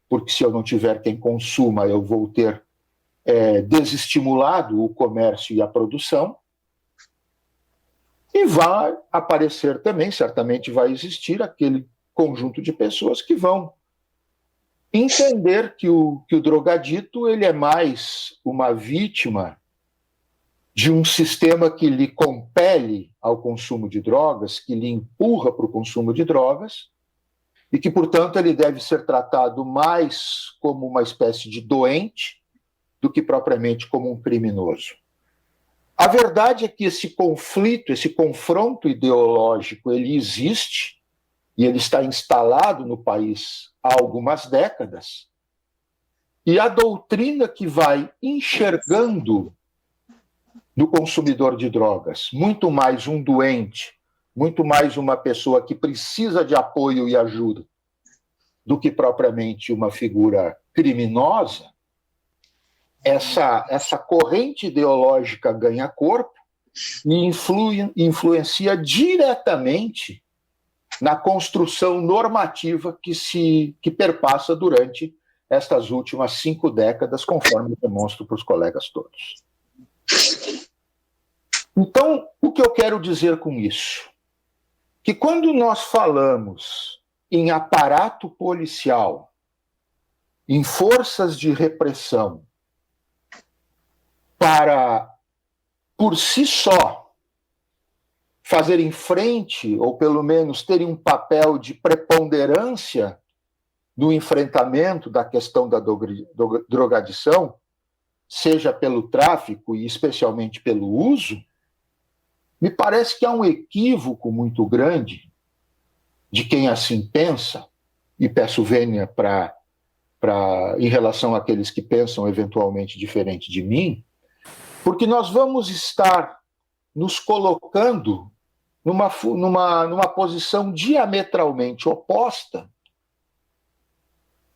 porque se eu não tiver quem consuma, eu vou ter desestimulado o comércio e a produção, e vai aparecer também, certamente vai existir aquele conjunto de pessoas que vão entender que o drogadito ele é mais uma vítima de um sistema que lhe compele ao consumo de drogas, que lhe empurra para o consumo de drogas, e que, portanto, ele deve ser tratado mais como uma espécie de doente do que propriamente como um criminoso. A verdade é que esse conflito, esse confronto ideológico, ele existe e ele está instalado no país há algumas décadas, e a doutrina que vai enxergando no consumidor de drogas muito mais um doente, muito mais uma pessoa que precisa de apoio e ajuda do que propriamente uma figura criminosa, essa corrente ideológica ganha corpo e influencia diretamente na construção normativa que perpassa durante estas últimas 5 décadas, conforme eu demonstro para os colegas todos. Então, o que eu quero dizer com isso? Que quando nós falamos em aparato policial, em forças de repressão, para, por si só, fazerem frente, ou pelo menos terem um papel de preponderância no enfrentamento da questão da drogadição, seja pelo tráfico e especialmente pelo uso, Me parece que há um equívoco muito grande de quem assim pensa, e peço vênia em relação àqueles que pensam eventualmente diferente de mim, porque nós vamos estar nos colocando numa posição diametralmente oposta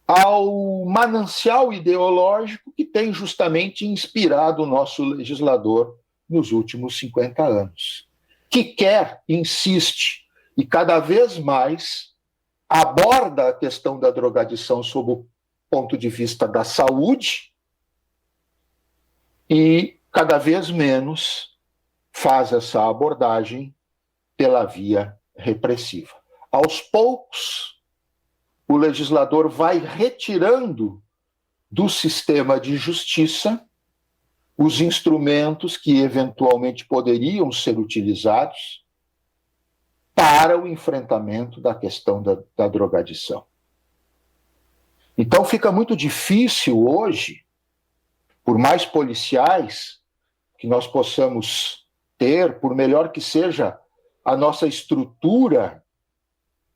ao manancial ideológico que tem justamente inspirado o nosso legislador nos últimos 50 anos, que quer, insiste e cada vez mais aborda a questão da drogadição sob o ponto de vista da saúde e cada vez menos faz essa abordagem pela via repressiva. Aos poucos, o legislador vai retirando do sistema de justiça os instrumentos que eventualmente poderiam ser utilizados para o enfrentamento da questão da drogadição. Então fica muito difícil hoje, por mais policiais que nós possamos ter, por melhor que seja a nossa estrutura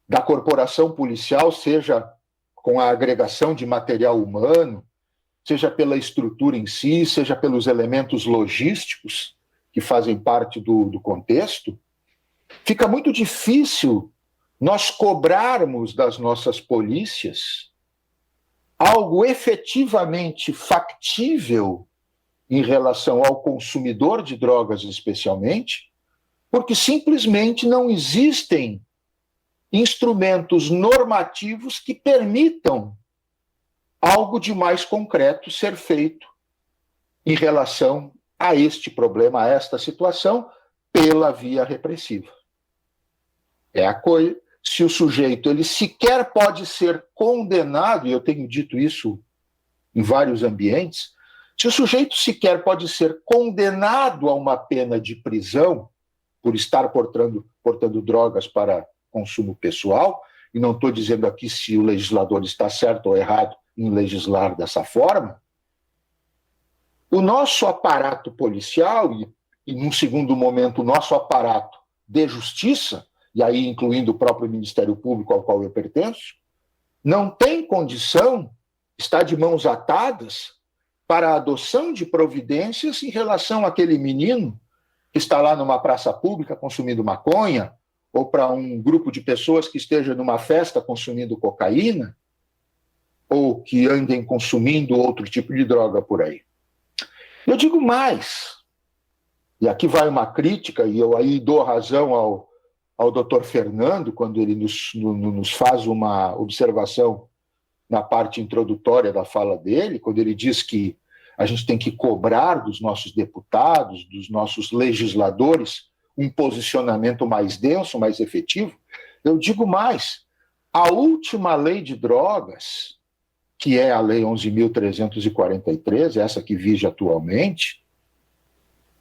da corporação policial, seja com a agregação de material humano, seja pela estrutura em si, seja pelos elementos logísticos que fazem parte do contexto, fica muito difícil nós cobrarmos das nossas polícias algo efetivamente factível em relação ao consumidor de drogas especialmente, porque simplesmente não existem instrumentos normativos que permitam algo de mais concreto ser feito em relação a este problema, a esta situação, pela via repressiva. É a coisa. Se o sujeito ele sequer pode ser condenado, e eu tenho dito isso em vários ambientes, se o sujeito sequer pode ser condenado a uma pena de prisão por estar portando drogas para consumo pessoal, e não estou dizendo aqui se o legislador está certo ou errado em legislar dessa forma, o nosso aparato policial, e num segundo momento o nosso aparato de justiça, e aí incluindo o próprio Ministério Público ao qual eu pertenço, não tem condição, está de mãos atadas para a adoção de providências em relação àquele menino que está lá numa praça pública consumindo maconha, ou para um grupo de pessoas que esteja numa festa consumindo cocaína, ou que andem consumindo outro tipo de droga por aí. Eu digo mais, e aqui vai uma crítica, e eu aí dou razão ao Dr. Fernando, quando ele nos faz uma observação na parte introdutória da fala dele, quando ele diz que a gente tem que cobrar dos nossos deputados, dos nossos legisladores, um posicionamento mais denso, mais efetivo. Eu digo mais, a última lei de drogas, que é a Lei 11.343, essa que vige atualmente,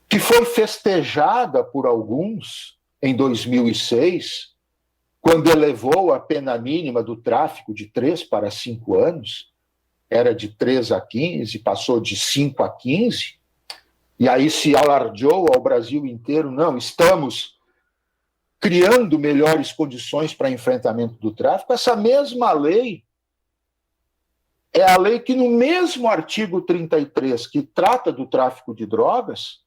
que foi festejada por alguns em 2006, quando elevou a pena mínima do tráfico de 3 para 5 anos, era de 3 a 15, passou de 5 a 15, e aí se alardeou ao Brasil inteiro, não, estamos criando melhores condições para enfrentamento do tráfico. Essa mesma lei é a lei que, no mesmo artigo 33, que trata do tráfico de drogas,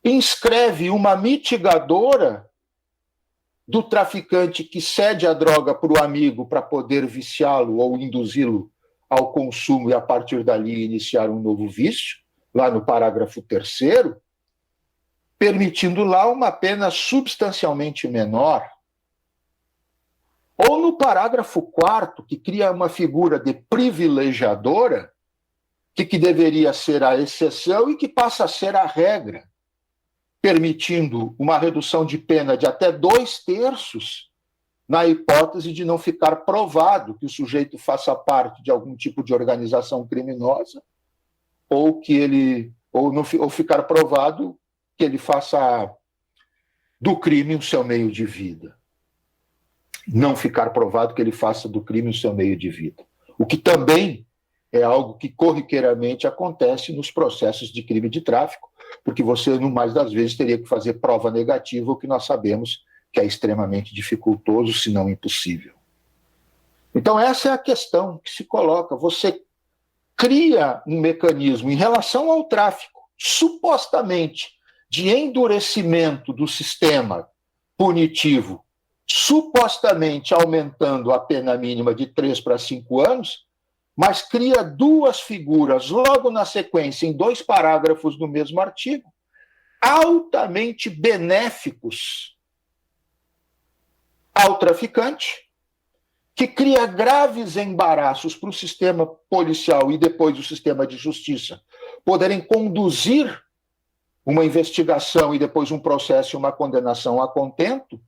inscreve uma mitigadora do traficante que cede a droga para o amigo para poder viciá-lo ou induzi-lo ao consumo e, a partir dali, iniciar um novo vício, lá no parágrafo 3º, permitindo lá uma pena substancialmente menor. Ou no parágrafo 4º, que cria uma figura de privilegiadora, que deveria ser a exceção e que passa a ser a regra, permitindo uma redução de pena de até 2/3 na hipótese de não ficar provado que o sujeito faça parte de algum tipo de organização criminosa ou ficar provado que ele faça do crime o seu meio de vida. Não ficar provado que ele faça do crime o seu meio de vida. O que também é algo que corriqueiramente acontece nos processos de crime de tráfico, porque você, no mais das vezes, teria que fazer prova negativa, o que nós sabemos que é extremamente dificultoso, se não impossível. Então, essa é a questão que se coloca. Você cria um mecanismo em relação ao tráfico, supostamente de endurecimento do sistema punitivo, supostamente aumentando a pena mínima de 3 para 5 anos, mas cria duas figuras logo na sequência, em 2 parágrafos do mesmo artigo, altamente benéficos ao traficante, que cria graves embaraços para o sistema policial e depois o sistema de justiça poderem conduzir uma investigação e depois um processo e uma condenação a contento,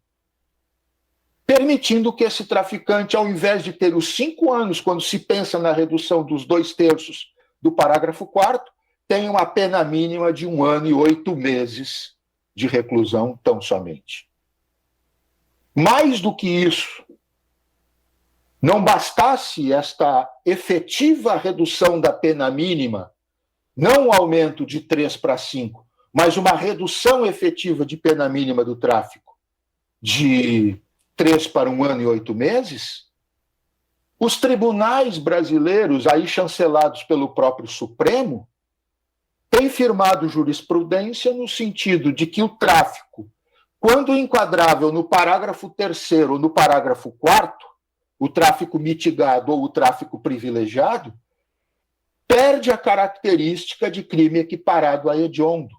permitindo que esse traficante, ao invés de ter os 5 anos, quando se pensa na redução dos 2/3 do parágrafo 4º, tenha uma pena mínima de 1 ano e 8 meses de reclusão tão somente. Mais do que isso, não bastasse esta efetiva redução da pena mínima, não um aumento de 3 para 5, mas uma redução efetiva de pena mínima do tráfico de 3 para 1 ano e 8 meses, os tribunais brasileiros, aí chancelados pelo próprio Supremo, têm firmado jurisprudência no sentido de que o tráfico, quando enquadrável no parágrafo 3º ou no parágrafo 4º, o tráfico mitigado ou o tráfico privilegiado, perde a característica de crime equiparado a hediondo.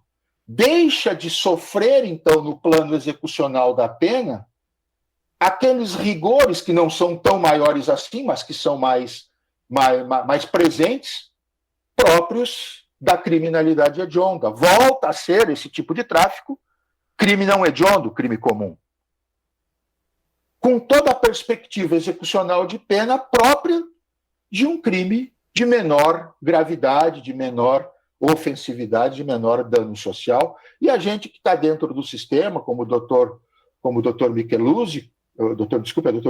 Deixa de sofrer, então, no plano execucional da pena, aqueles rigores que não são tão maiores assim, mas que são mais presentes, próprios da criminalidade hedionda. Volta a ser esse tipo de tráfico crime não hediondo, crime comum, com toda a perspectiva execucional de pena própria de um crime de menor gravidade, de menor ofensividade, de menor dano social. E a gente que está dentro do sistema, como o doutor Micheluzzi, doutor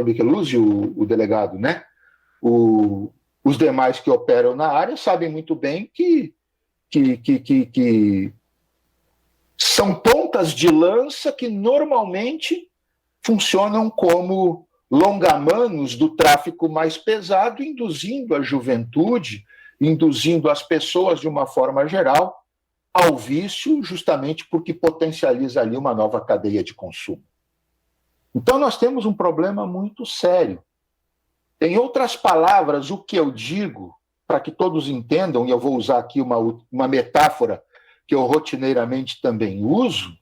Micheluzzi, o delegado, né? Os demais que operam na área sabem muito bem que são pontas de lança que normalmente funcionam como longamanos do tráfico mais pesado, induzindo a juventude, induzindo as pessoas, de uma forma geral, ao vício, justamente porque potencializa ali uma nova cadeia de consumo. Então, nós temos um problema muito sério. Em outras palavras, o que eu digo, para que todos entendam, e eu vou usar aqui uma metáfora que eu rotineiramente também uso,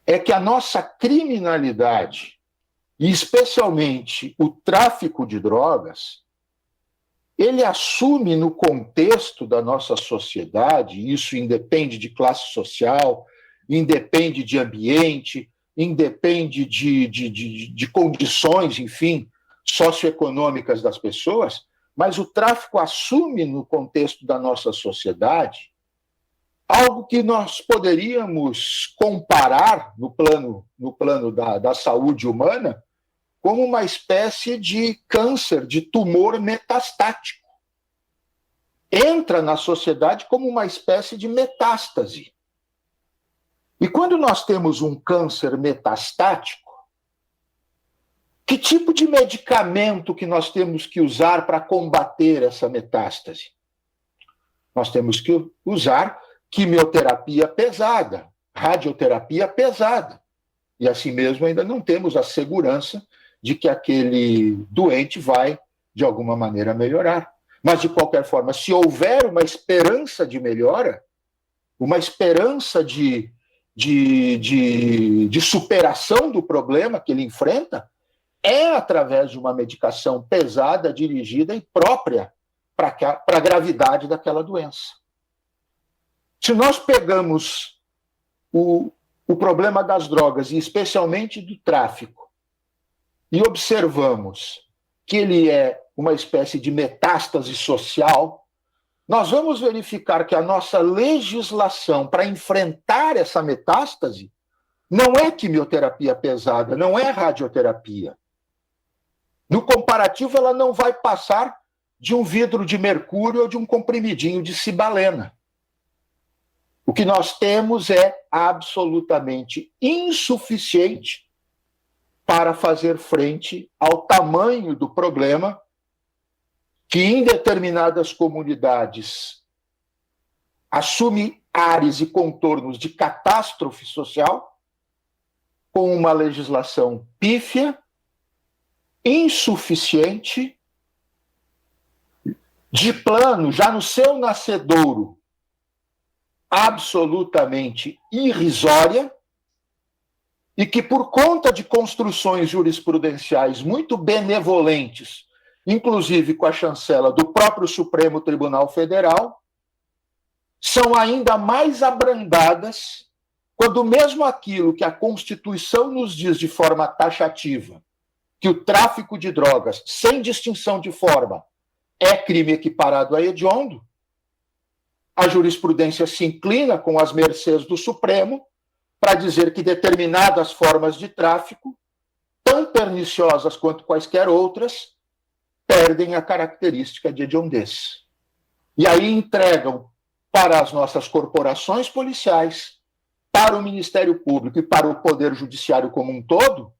é que a nossa criminalidade, e especialmente o tráfico de drogas, ele assume no contexto da nossa sociedade, isso independe de classe social, independe de ambiente, independe de condições, enfim, socioeconômicas das pessoas, mas o tráfico assume no contexto da nossa sociedade algo que nós poderíamos comparar no plano da saúde humana como uma espécie de câncer, de tumor metastático. Entra na sociedade como uma espécie de metástase. E quando nós temos um câncer metastático, que tipo de medicamento que nós temos que usar para combater essa metástase? Nós temos que usar quimioterapia pesada, radioterapia pesada. E assim mesmo ainda não temos a segurança de que aquele doente vai, de alguma maneira, melhorar. Mas, de qualquer forma, se houver uma esperança de melhora, uma esperança de superação do problema que ele enfrenta, é através de uma medicação pesada, dirigida e própria para a gravidade daquela doença. Se nós pegamos o problema das drogas, e especialmente do tráfico, e observamos que ele é uma espécie de metástase social, nós vamos verificar que a nossa legislação para enfrentar essa metástase não é quimioterapia pesada, não é radioterapia. No comparativo, ela não vai passar de um vidro de mercúrio ou de um comprimidinho de cibalena. O que nós temos é absolutamente insuficiente para fazer frente ao tamanho do problema que em determinadas comunidades assume áreas e contornos de catástrofe social, com uma legislação pífia, insuficiente, de plano, já no seu nascedouro, absolutamente irrisória, e que, por conta de construções jurisprudenciais muito benevolentes, inclusive com a chancela do próprio Supremo Tribunal Federal, são ainda mais abrandadas quando mesmo aquilo que a Constituição nos diz de forma taxativa, que o tráfico de drogas, sem distinção de forma, é crime equiparado a hediondo, a jurisprudência se inclina com as mercês do Supremo para dizer que determinadas formas de tráfico, tão perniciosas quanto quaisquer outras, perdem a característica de hediondez. E aí entregam para as nossas corporações policiais, para o Ministério Público e para o Poder Judiciário como um todo,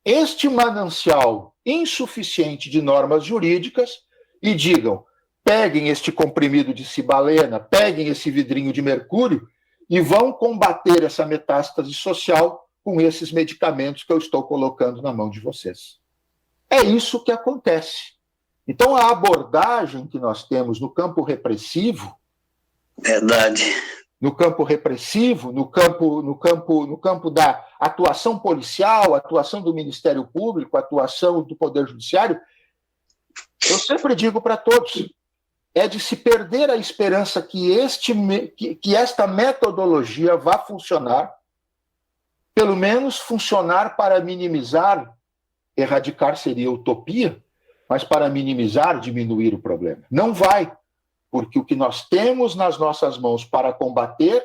este manancial insuficiente de normas jurídicas e digam, peguem este comprimido de cibalena, peguem esse vidrinho de mercúrio e vão combater essa metástase social com esses medicamentos que eu estou colocando na mão de vocês. É isso que acontece. Então, a abordagem que nós temos no campo repressivo, Verdade. no campo repressivo, no campo da atuação policial, atuação do Ministério Público, atuação do Poder Judiciário, eu sempre digo para todos, é de se perder a esperança que esta metodologia vá funcionar, pelo menos funcionar para minimizar, erradicar seria utopia, mas para minimizar, diminuir o problema. Não vai, porque o que nós temos nas nossas mãos para combater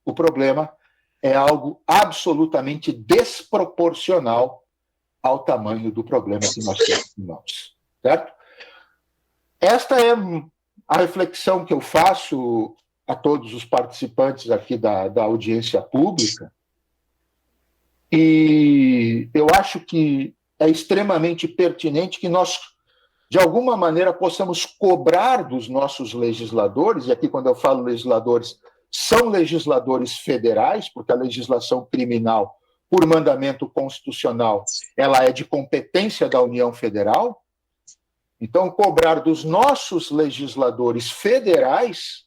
o problema é algo absolutamente desproporcional ao tamanho do problema que nós temos em mãos. Certo? Esta é a reflexão que eu faço a todos os participantes aqui da audiência pública, e eu acho que é extremamente pertinente que nós, de alguma maneira, possamos cobrar dos nossos legisladores, e aqui quando eu falo legisladores, são legisladores federais, porque a legislação criminal, por mandamento constitucional, ela é de competência da União Federal. Então, cobrar dos nossos legisladores federais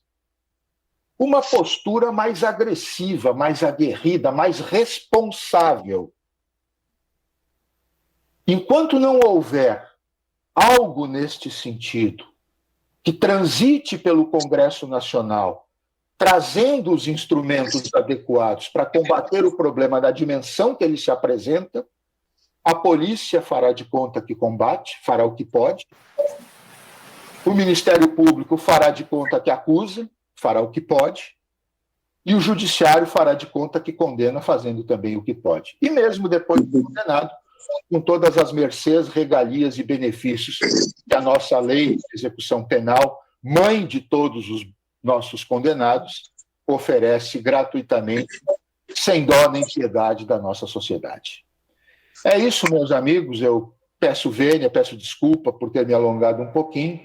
uma postura mais agressiva, mais aguerrida, mais responsável. Enquanto não houver algo neste sentido, que transite pelo Congresso Nacional, trazendo os instrumentos adequados para combater o problema da dimensão que ele se apresenta, a polícia fará de conta que combate, fará o que pode. O Ministério Público fará de conta que acusa, fará o que pode. E o Judiciário fará de conta que condena, fazendo também o que pode. E mesmo depois de condenado, com todas as mercês, regalias e benefícios que a nossa lei de execução penal, mãe de todos os nossos condenados, oferece gratuitamente, sem dó nem piedade da nossa sociedade. É isso, meus amigos. Eu peço vênia, peço desculpa por ter me alongado um pouquinho,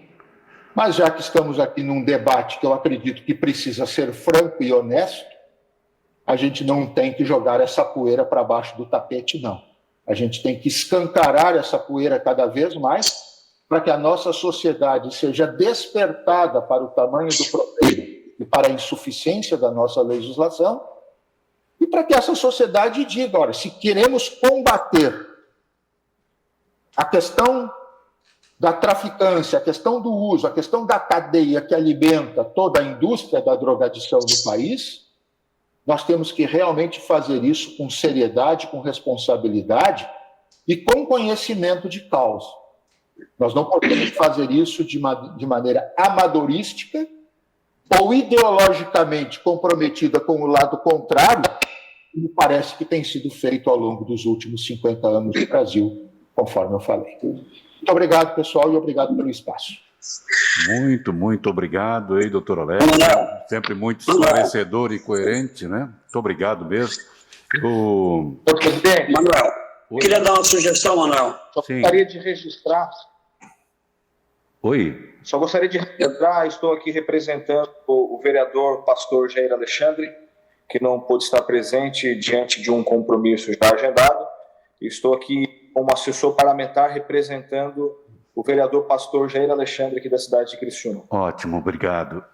mas já que estamos aqui num debate que eu acredito que precisa ser franco e honesto, a gente não tem que jogar essa poeira para baixo do tapete, não. A gente tem que escancarar essa poeira cada vez mais para que a nossa sociedade seja despertada para o tamanho do problema e para a insuficiência da nossa legislação, e para que essa sociedade diga, olha, se queremos combater a questão da traficância, a questão do uso, a questão da cadeia que alimenta toda a indústria da drogadição do país, nós temos que realmente fazer isso com seriedade, com responsabilidade e com conhecimento de causa. Nós não podemos fazer isso de maneira amadorística ou ideologicamente comprometida com o lado contrário, como parece que tem sido feito ao longo dos últimos 50 anos no Brasil, conforme eu falei. Muito obrigado, pessoal, e obrigado pelo espaço. Muito obrigado aí, doutor Alex. Manuel. Sempre muito esclarecedor e coerente, né? Muito obrigado mesmo. Manuel, queria dar uma sugestão, Manuel. Só gostaria de registrar. Oi. Só gostaria de registrar, estou aqui representando o vereador pastor Jair Alexandre, que não pôde estar presente diante de um compromisso já agendado. Estou aqui como assessor parlamentar representando o vereador pastor Jair Alexandre, aqui da cidade de Criciúma. Ótimo, obrigado.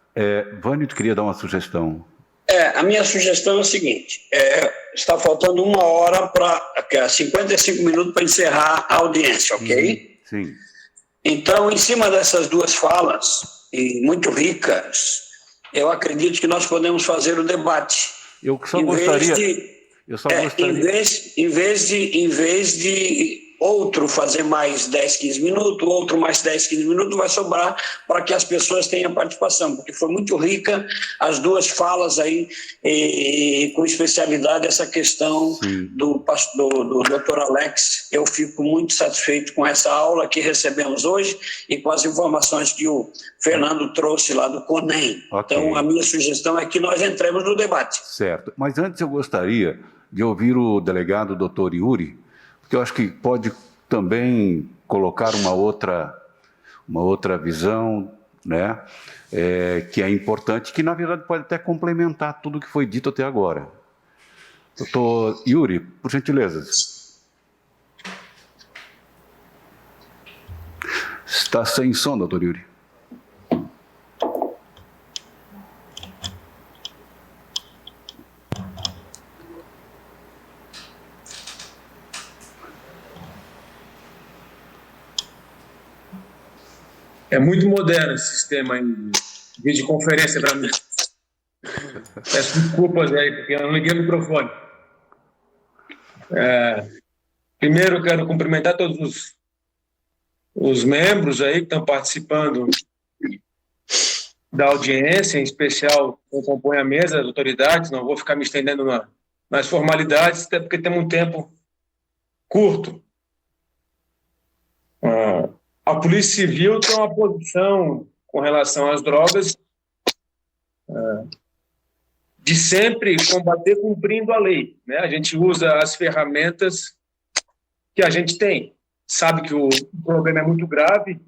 Vânio, tu queria dar uma sugestão? A minha sugestão é a seguinte, está faltando 1 hora para 55 minutos para encerrar a audiência, ok? Sim. Então, em cima dessas duas falas, e muito ricas, eu acredito que nós podemos fazer o debate. Eu só gostaria... Em vez de outro fazer mais 10, 15 minutos, outro mais 10, 15 minutos, vai sobrar para que as pessoas tenham participação, porque foi muito rica as duas falas aí, com especialidade essa questão do Dr. Alex. Eu fico muito satisfeito com essa aula que recebemos hoje e com as informações que o Fernando trouxe lá do CONEM. Okay. Então, a minha sugestão é que nós entremos no debate. Certo, mas antes eu gostaria de ouvir o delegado Dr. Yuri, porque eu acho que pode também colocar uma outra visão, né, que é importante, que na verdade pode até complementar tudo que foi dito até agora. Doutor Yuri, por gentileza. Está sem som, doutor Yuri. É muito moderno esse sistema em videoconferência para mim. Peço desculpas aí, porque eu não liguei o microfone. Primeiro, eu quero cumprimentar todos os membros aí que estão participando da audiência, em especial quem compõe a mesa, as autoridades. Não vou ficar me estendendo nas formalidades, até porque temos um tempo curto. A Polícia Civil tem uma posição com relação às drogas de sempre combater cumprindo a lei, né? A gente usa as ferramentas que a gente tem. Sabe que o problema é muito grave,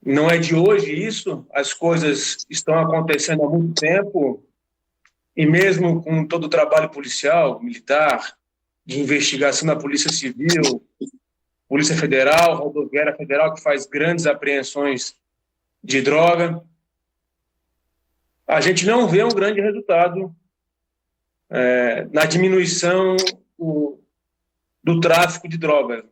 não é de hoje isso, as coisas estão acontecendo há muito tempo, e mesmo com todo o trabalho policial, militar, de investigação da Polícia Civil, Polícia Federal, Rodoviária Federal, que faz grandes apreensões de droga, a gente não vê um grande resultado na diminuição do tráfico de drogas.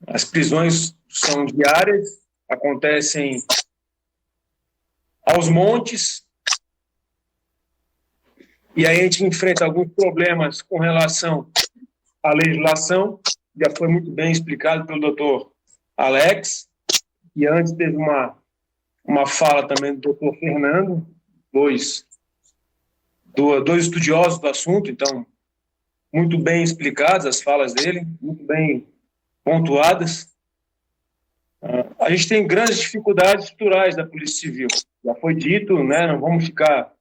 As prisões são diárias, acontecem aos montes, e aí a gente enfrenta alguns problemas com relação à legislação. Já foi muito bem explicado pelo doutor Alex, e antes teve uma fala também do doutor Fernando, dois estudiosos do assunto, então, muito bem explicadas as falas dele, muito bem pontuadas. A gente tem grandes dificuldades estruturais da Polícia Civil. Já foi dito, né? Não vamos ficar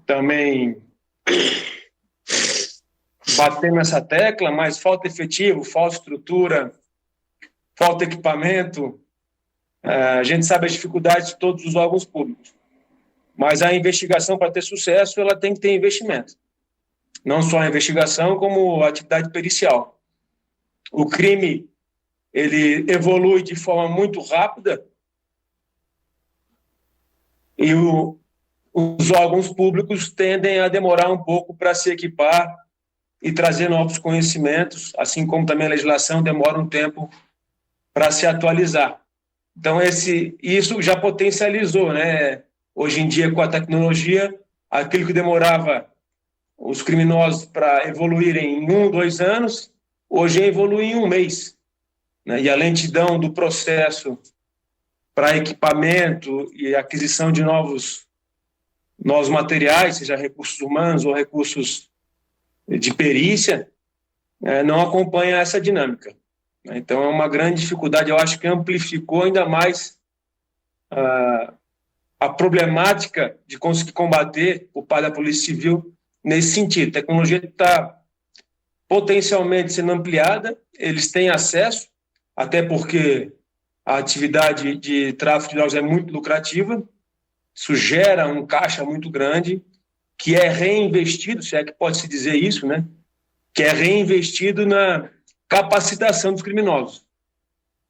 também batendo nessa tecla, mas falta efetivo, falta estrutura, falta equipamento. A gente sabe as dificuldades de todos os órgãos públicos. Mas a investigação, para ter sucesso, ela tem que ter investimento. Não só a investigação, como a atividade pericial. O crime, ele evolui de forma muito rápida e os órgãos públicos tendem a demorar um pouco para se equipar e trazer novos conhecimentos, assim como também a legislação demora um tempo para se atualizar. Então, isso já potencializou, né? Hoje em dia, com a tecnologia, aquilo que demorava os criminosos para evoluírem em 1, 2 anos, hoje evolui em 1 mês. Né? E a lentidão do processo para equipamento e aquisição de novos materiais, seja recursos humanos ou recursos de perícia, não acompanha essa dinâmica. Então, é uma grande dificuldade. Eu acho que amplificou ainda mais a problemática de conseguir combater o par da Polícia Civil nesse sentido. A tecnologia está potencialmente sendo ampliada, eles têm acesso, até porque a atividade de tráfico de drogas é muito lucrativa, isso gera um caixa muito grande, que é reinvestido, se é que pode-se dizer isso, né? Que é reinvestido na capacitação dos criminosos.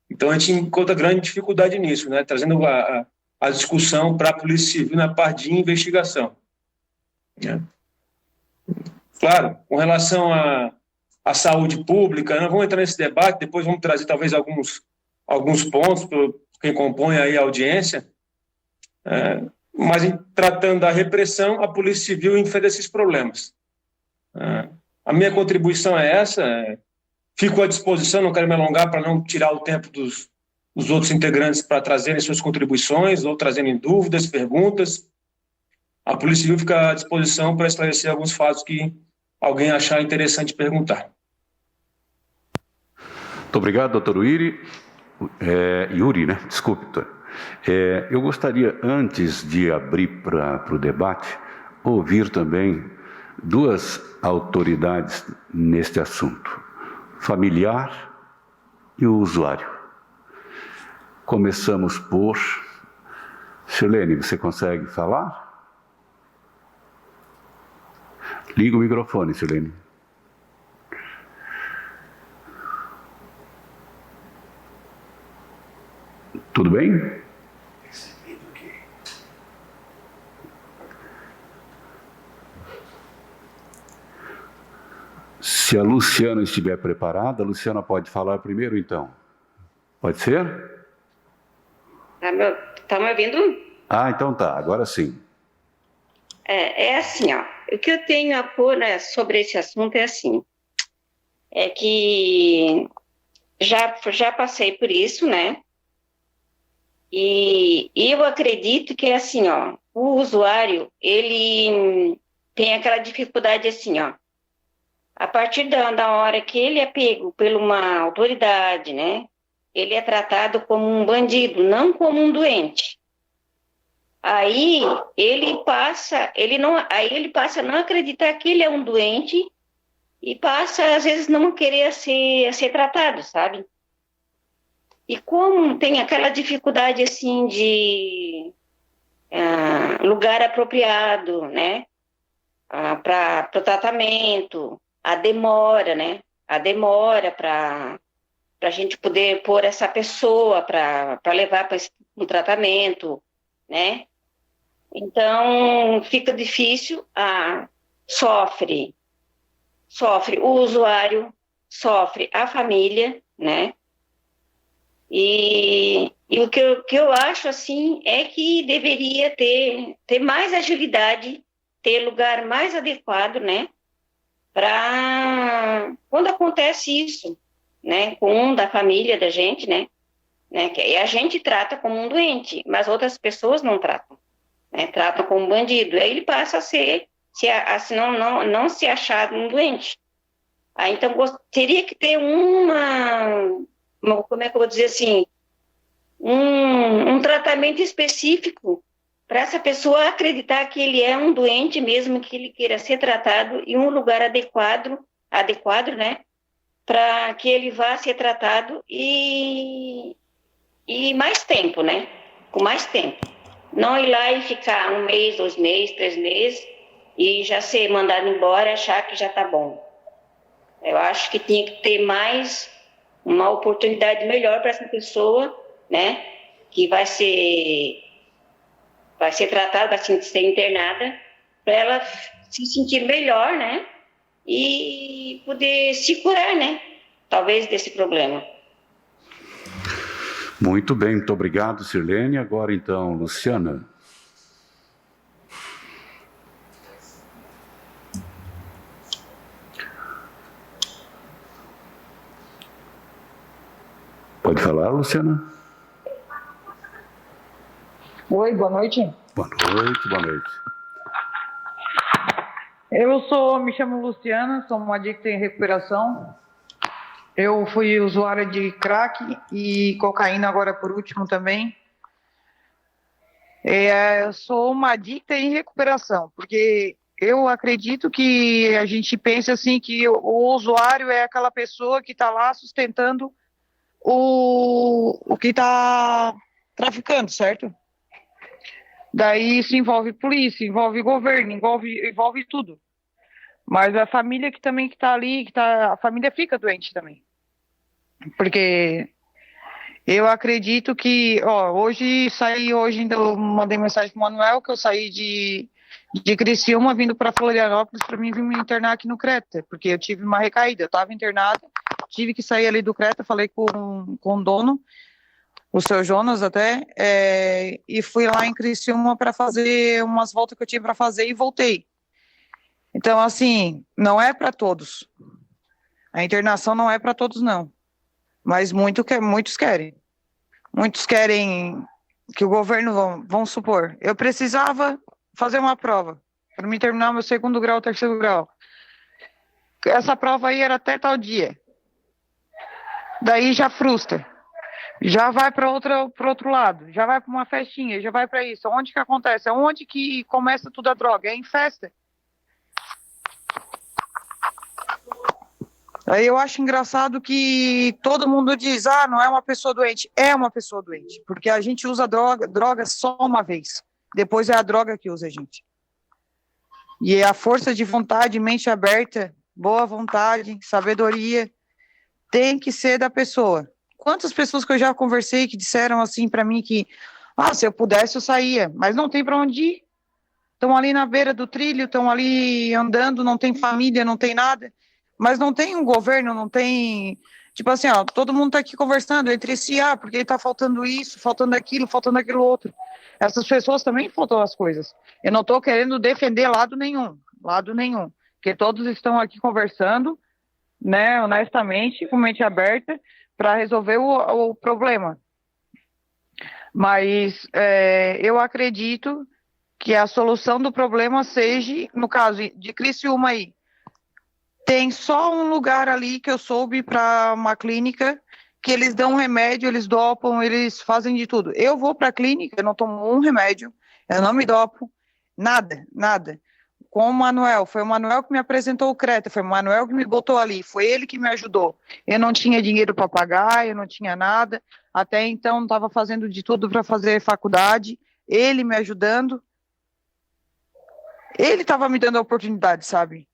Então, a gente encontra grande dificuldade nisso, né? Trazendo a discussão para a Polícia Civil na parte de investigação. Né? Claro, com relação à saúde pública, nós vamos entrar nesse debate, depois vamos trazer talvez alguns pontos para quem compõe aí a audiência, mas tratando da repressão, a Polícia Civil enfrenta esses problemas. A minha contribuição é essa, fico à disposição, não quero me alongar para não tirar o tempo dos outros integrantes para trazerem suas contribuições ou trazerem dúvidas, perguntas. A Polícia Civil fica à disposição para esclarecer alguns fatos que alguém achar interessante perguntar. Muito obrigado, doutor Yuri, né? Desculpe, doutor. Eu gostaria, antes de abrir para o debate, ouvir também duas autoridades neste assunto, familiar e o usuário. Começamos por... Sirlene, você consegue falar? Liga o microfone, Sirlene. Tudo bem? Se a Luciana estiver preparada, a Luciana pode falar primeiro, então. Pode ser? Tá me ouvindo? Ah, então tá, agora sim. É assim, ó. O que eu tenho a pôr, né, sobre esse assunto é assim. É que já passei por isso, né? E eu acredito que é assim, ó. O usuário, ele tem aquela dificuldade assim, ó. A partir da hora que ele é pego por uma autoridade, né? Ele é tratado como um bandido, não como um doente. Aí ele passa a não acreditar que ele é um doente e passa, às vezes, não querer ser tratado, sabe? E como tem aquela dificuldade, assim, de lugar apropriado, né? Para o tratamento, a demora, né? A demora para a gente poder pôr essa pessoa para levar para um tratamento, né? Então, fica difícil, sofre o usuário, sofre a família, né? E o que eu acho, assim, é que deveria ter mais agilidade, ter lugar mais adequado, né? Para quando acontece isso, né? Com um da família da gente, né? Que a gente trata como um doente, mas outras pessoas não tratam. Né, tratam como bandido, aí ele passa a não se achar um doente. Então, teria que ter como é que eu vou dizer assim, um tratamento específico para essa pessoa acreditar que ele é um doente mesmo, que ele queira ser tratado em um lugar adequado, né, para que ele vá ser tratado e mais tempo, né, com mais tempo. Não ir lá e ficar 1 mês, 2 meses, 3 meses e já ser mandado embora e achar que já está bom. Eu acho que tinha que ter mais uma oportunidade melhor para essa pessoa, né? Que vai ser tratada, vai ser internada, para ela se sentir melhor, né? E poder se curar, né? Talvez desse problema. Muito bem, muito obrigado, Sirlene. Agora, então, Luciana. Pode falar, Luciana? Oi, boa noite. Boa noite, boa noite. Eu me chamo Luciana, sou uma adicta em recuperação. Eu fui usuária de crack e cocaína agora por último também. Eu sou uma adicta em recuperação, porque eu acredito que a gente pensa assim que o usuário é aquela pessoa que está lá sustentando o que está traficando, certo? Daí isso envolve polícia, envolve governo, envolve tudo. Mas a família que também que está ali, a família fica doente também. Porque eu acredito que, hoje ainda eu mandei mensagem pro Manuel que eu saí de Criciúma vindo para Florianópolis para mim vir me internar aqui no Creta, porque eu tive uma recaída, eu estava internada, tive que sair ali do Creta, falei com o dono, o seu Jonas até, e fui lá em Criciúma para fazer umas voltas que eu tinha para fazer e voltei. Então, assim, não é para todos. A internação não é para todos, não. Mas muitos querem. Muitos querem que o governo, vamos supor, eu precisava fazer uma prova para me terminar meu 2º grau, 3º grau. Essa prova aí era até tal dia. Daí já frustra. Já vai para outro lado. Já vai para uma festinha, já vai para isso. Onde que acontece? Onde que começa tudo a droga? É em festa. Aí eu acho engraçado que todo mundo diz, não é uma pessoa doente. É uma pessoa doente, porque a gente usa droga só uma vez. Depois é a droga que usa a gente. E é a força de vontade, mente aberta, boa vontade, sabedoria, tem que ser da pessoa. Quantas pessoas que eu já conversei que disseram assim para mim que, se eu pudesse eu saía, mas não tem para onde ir. Estão ali na beira do trilho, estão ali andando, não tem família, não tem nada. Mas não tem um governo, não tem... Tipo assim, todo mundo está aqui conversando entre si, porque está faltando isso, faltando aquilo outro. Essas pessoas também faltam as coisas. Eu não estou querendo defender lado nenhum. Porque todos estão aqui conversando, né, honestamente, com mente aberta, para resolver o problema. Mas eu acredito que a solução do problema seja, no caso de Criciúma aí, tem só um lugar ali que eu soube para uma clínica que eles dão remédio, eles dopam, eles fazem de tudo. Eu vou para a clínica, eu não tomo um remédio, eu não me dopo, nada. Com o Manuel, foi o Manuel que me apresentou o Creta, foi o Manuel que me botou ali, foi ele que me ajudou. Eu não tinha dinheiro para pagar, eu não tinha nada, até então estava fazendo de tudo para fazer faculdade, ele me ajudando. Ele estava me dando a oportunidade, sabe?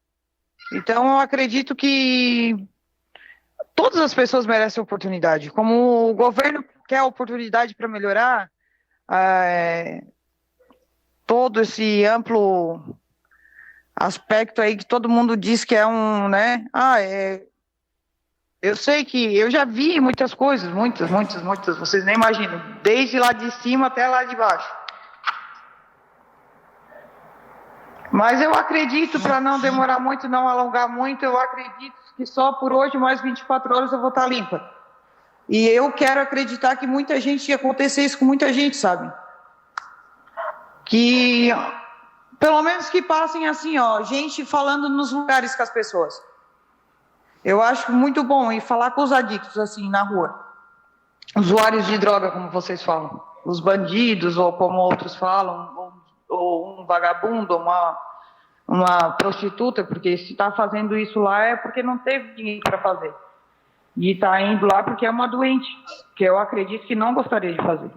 Então, eu acredito que todas as pessoas merecem oportunidade. Como o governo quer oportunidade para melhorar, todo esse amplo aspecto aí que todo mundo diz que é né? Eu sei que eu já vi muitas coisas, muitas, vocês nem imaginam, desde lá de cima até lá de baixo. Mas eu acredito, para não demorar muito, não alongar muito, eu acredito que só por hoje, mais 24 horas, eu vou estar limpa. E eu quero acreditar que muita gente ia acontecer isso com muita gente, sabe? Que, pelo menos que passem assim, gente falando nos lugares com as pessoas. Eu acho muito bom ir falar com os adictos, assim, na rua. Usuários de droga, como vocês falam. Os bandidos, ou como outros falam, ou um vagabundo, uma prostituta, porque se está fazendo isso lá é porque não teve dinheiro para fazer. E está indo lá porque é uma doente, que eu acredito que não gostaria de fazer.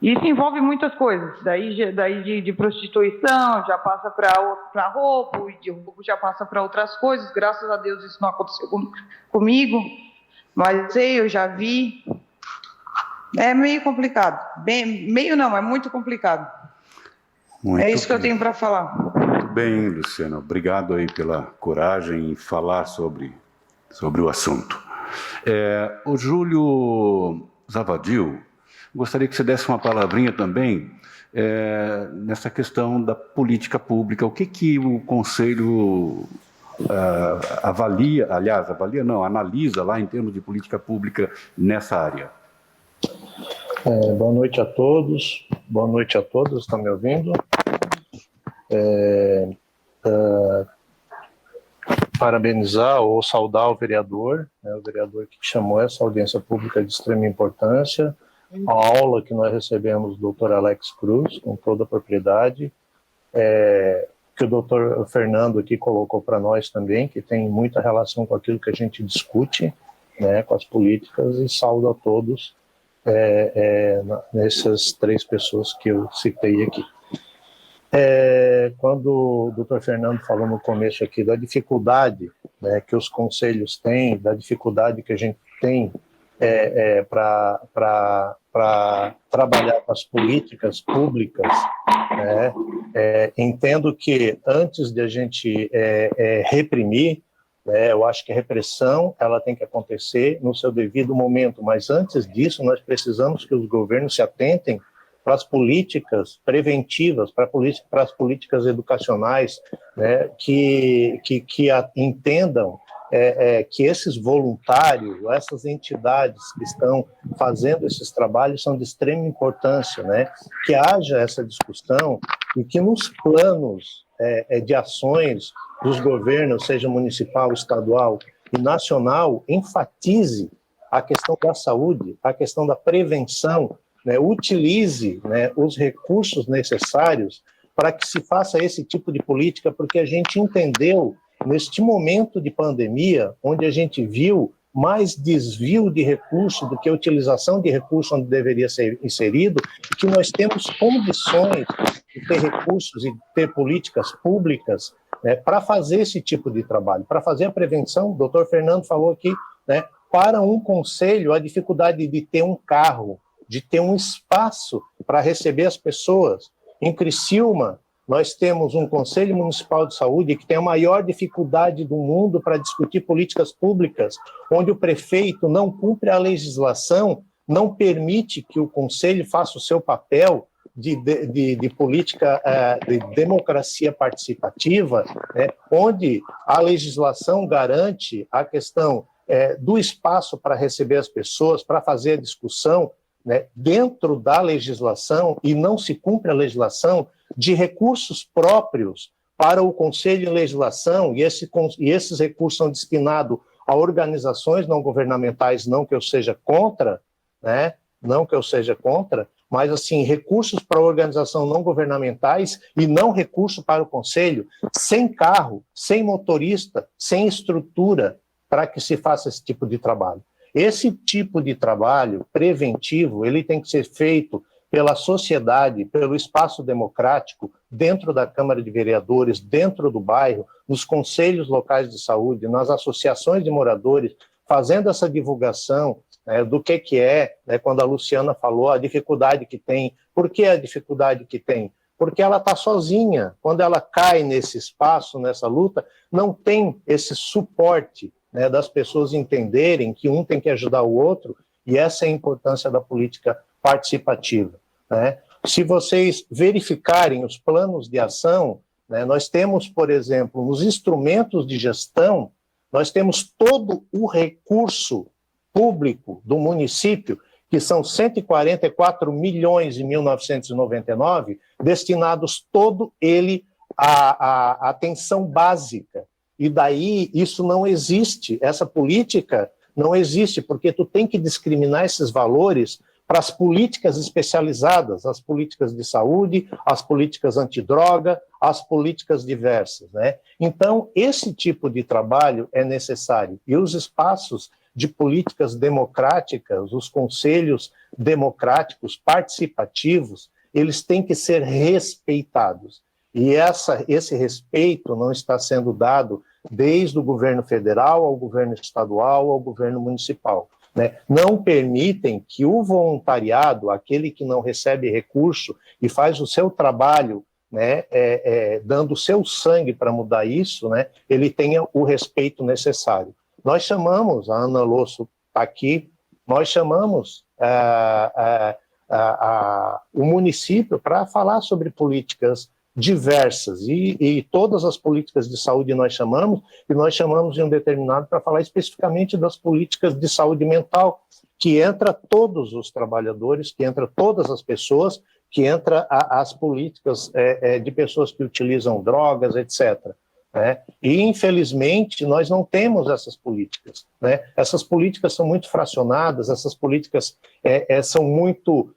Isso envolve muitas coisas, daí de prostituição, já passa para roubo, e de roubo já passa para outras coisas, graças a Deus isso não aconteceu comigo, mas eu já vi. É meio complicado, é muito complicado. É isso que eu tenho para falar. Muito bem, Luciana. Obrigado aí pela coragem em falar sobre o assunto. O Júlio Zavadil, gostaria que você desse uma palavrinha também nessa questão da política pública. O que o Conselho analisa lá em termos de política pública nessa área? Boa noite a todos. Boa noite a todos. Estão me ouvindo? parabenizar ou saudar o vereador que chamou essa audiência pública de extrema importância, a aula que nós recebemos do Dr. Alex Cruz, com toda a propriedade, que o Dr. Fernando aqui colocou para nós também, que tem muita relação com aquilo que a gente discute, né, com as políticas, e saúdo a todos nessas 3 pessoas que eu citei aqui. Quando o Dr. Fernando falou no começo aqui da dificuldade, né, que os conselhos têm, da dificuldade que a gente tem para trabalhar com as políticas públicas, né, entendo que antes de a gente reprimir, eu acho que a repressão ela tem que acontecer no seu devido momento, mas antes disso nós precisamos que os governos se atentem para as políticas preventivas, para as políticas educacionais, né, que entendam que esses voluntários, essas entidades que estão fazendo esses trabalhos são de extrema importância, né, que haja essa discussão e que nos planos de ações dos governos, seja municipal, estadual e nacional, enfatize a questão da saúde, a questão da prevenção, né, utilize, né, os recursos necessários para que se faça esse tipo de política, porque a gente entendeu, neste momento de pandemia, onde a gente viu mais desvio de recursos do que utilização de recursos onde deveria ser inserido, que nós temos condições de ter recursos e ter políticas públicas, né, para fazer esse tipo de trabalho, para fazer a prevenção. O doutor Fernando falou aqui, né, para um conselho, a dificuldade de ter um carro, de ter um espaço para receber as pessoas. Em Criciúma, nós temos um Conselho Municipal de Saúde que tem a maior dificuldade do mundo para discutir políticas públicas, onde o prefeito não cumpre a legislação, não permite que o Conselho faça o seu papel de política de democracia participativa, né, onde a legislação garante a questão do espaço para receber as pessoas, para fazer a discussão, né, dentro da legislação, e não se cumpre a legislação, de recursos próprios para o Conselho em Legislação, e esses recursos são destinados a organizações não governamentais, não que eu seja contra, né, não que eu seja contra, mas, assim, recursos para organização não governamentais e não recurso para o Conselho, sem carro, sem motorista, sem estrutura para que se faça esse tipo de trabalho. Esse tipo de trabalho preventivo, ele tem que ser feito pela sociedade, pelo espaço democrático, dentro da Câmara de Vereadores, dentro do bairro, nos conselhos locais de saúde, nas associações de moradores, fazendo essa divulgação do que é, né, quando a Luciana falou, a dificuldade que tem. Por que a dificuldade que tem? Porque ela está sozinha. Quando ela cai nesse espaço, nessa luta, não tem esse suporte, né, das pessoas entenderem que um tem que ajudar o outro, e essa é a importância da política participativa, né? Se vocês verificarem os planos de ação, né, nós temos, por exemplo, nos instrumentos de gestão, nós temos todo o recurso público do município, que são 144 milhões em 1999, destinados todo ele à atenção básica. E daí isso não existe, essa política não existe, porque tu tem que discriminar esses valores para as políticas especializadas, as políticas de saúde, as políticas antidroga, as políticas diversas, né? Então, esse tipo de trabalho é necessário. E os espaços de políticas democráticas, os conselhos democráticos participativos, eles têm que ser respeitados. E esse respeito não está sendo dado desde o governo federal ao governo estadual ao governo municipal, né? Não permitem que o voluntariado, aquele que não recebe recurso e faz o seu trabalho, né, dando o seu sangue para mudar isso, né, ele tenha o respeito necessário. Nós chamamos, a Ana Losso está aqui, nós chamamos o município para falar sobre políticas diversas, e todas as políticas de saúde nós chamamos, e nós chamamos em um determinado para falar especificamente das políticas de saúde mental, que entra todos os trabalhadores, que entra todas as pessoas, que entra as políticas de pessoas que utilizam drogas, etc. né? E, infelizmente, nós não temos essas políticas, né? Essas políticas são muito fracionadas, essas políticas são muito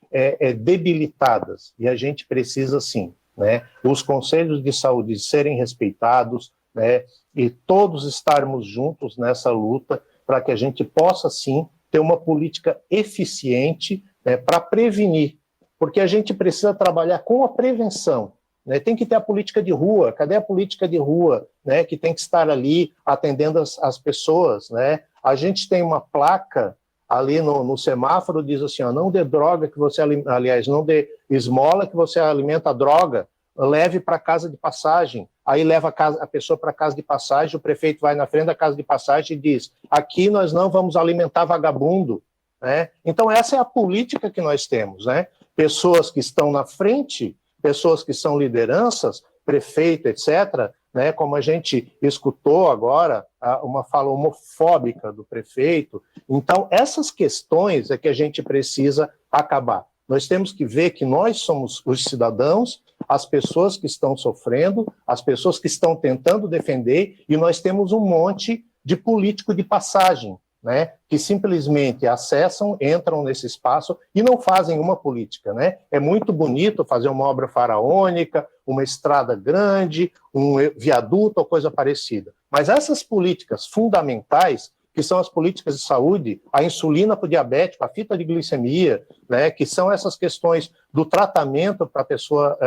debilitadas, e a gente precisa, sim, né? Os conselhos de saúde serem respeitados, né? E todos estarmos juntos nessa luta para que a gente possa, sim, ter uma política eficiente, né, para prevenir, porque a gente precisa trabalhar com a prevenção, né? Tem que ter a política de rua. Cadê a política de rua, né, que tem que estar ali atendendo as pessoas, né? A gente tem uma placa ali no semáforo, diz assim, ó, não dê droga que você, aliás, não dê esmola que você alimenta a droga, leve para casa de passagem. Aí leva a pessoa para casa de passagem, o prefeito vai na frente da casa de passagem e diz, aqui nós não vamos alimentar vagabundo, né? Então essa é a política que nós temos, né? Pessoas que estão na frente, pessoas que são lideranças, prefeito, etc., né? Como a gente escutou agora, uma fala homofóbica do prefeito. Então essas questões é que a gente precisa acabar. Nós temos que ver que nós somos os cidadãos, as pessoas que estão sofrendo, as pessoas que estão tentando defender, e nós temos um monte de político de passagem, né, que simplesmente acessam, entram nesse espaço e não fazem uma política, né? É muito bonito fazer uma obra faraônica, uma estrada grande, um viaduto ou coisa parecida, mas essas políticas fundamentais, que são as políticas de saúde, a insulina para o diabético, a fita de glicemia, né, que são essas questões do tratamento para a pessoa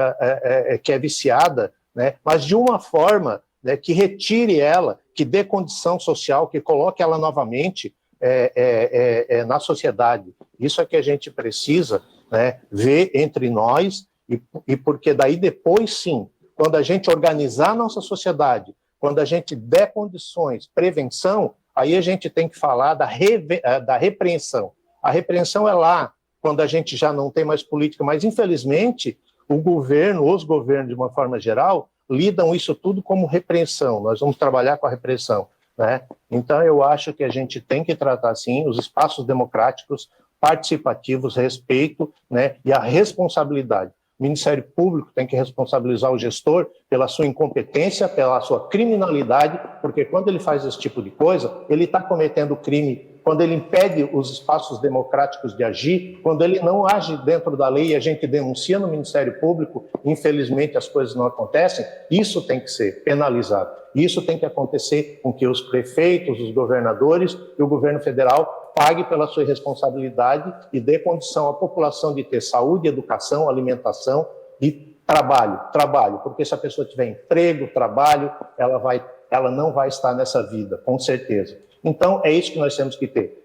que é viciada, né, mas de uma forma, né, que retire ela, que dê condição social, que coloque ela novamente na sociedade. Isso é que a gente precisa, né, ver entre nós, e porque daí depois, sim, quando a gente organizar a nossa sociedade, quando a gente der condições, prevenção, aí a gente tem que falar da repreensão. A repreensão é lá, quando a gente já não tem mais política, mas infelizmente o governo, os governos de uma forma geral, lidam isso tudo como repreensão. Nós vamos trabalhar com a repressão, né? Então eu acho que a gente tem que tratar assim os espaços democráticos, participativos, respeito, né, e a responsabilidade. O Ministério Público tem que responsabilizar o gestor pela sua incompetência, pela sua criminalidade, porque quando ele faz esse tipo de coisa, ele está cometendo crime. Quando ele impede os espaços democráticos de agir, quando ele não age dentro da lei e a gente denuncia no Ministério Público, infelizmente as coisas não acontecem, isso tem que ser penalizado. Isso tem que acontecer com que os prefeitos, os governadores e o governo federal pague pela sua responsabilidade e dê condição à população de ter saúde, educação, alimentação e trabalho, porque se a pessoa tiver emprego, trabalho, ela não vai estar nessa vida, com certeza. Então, é isso que nós temos que ter.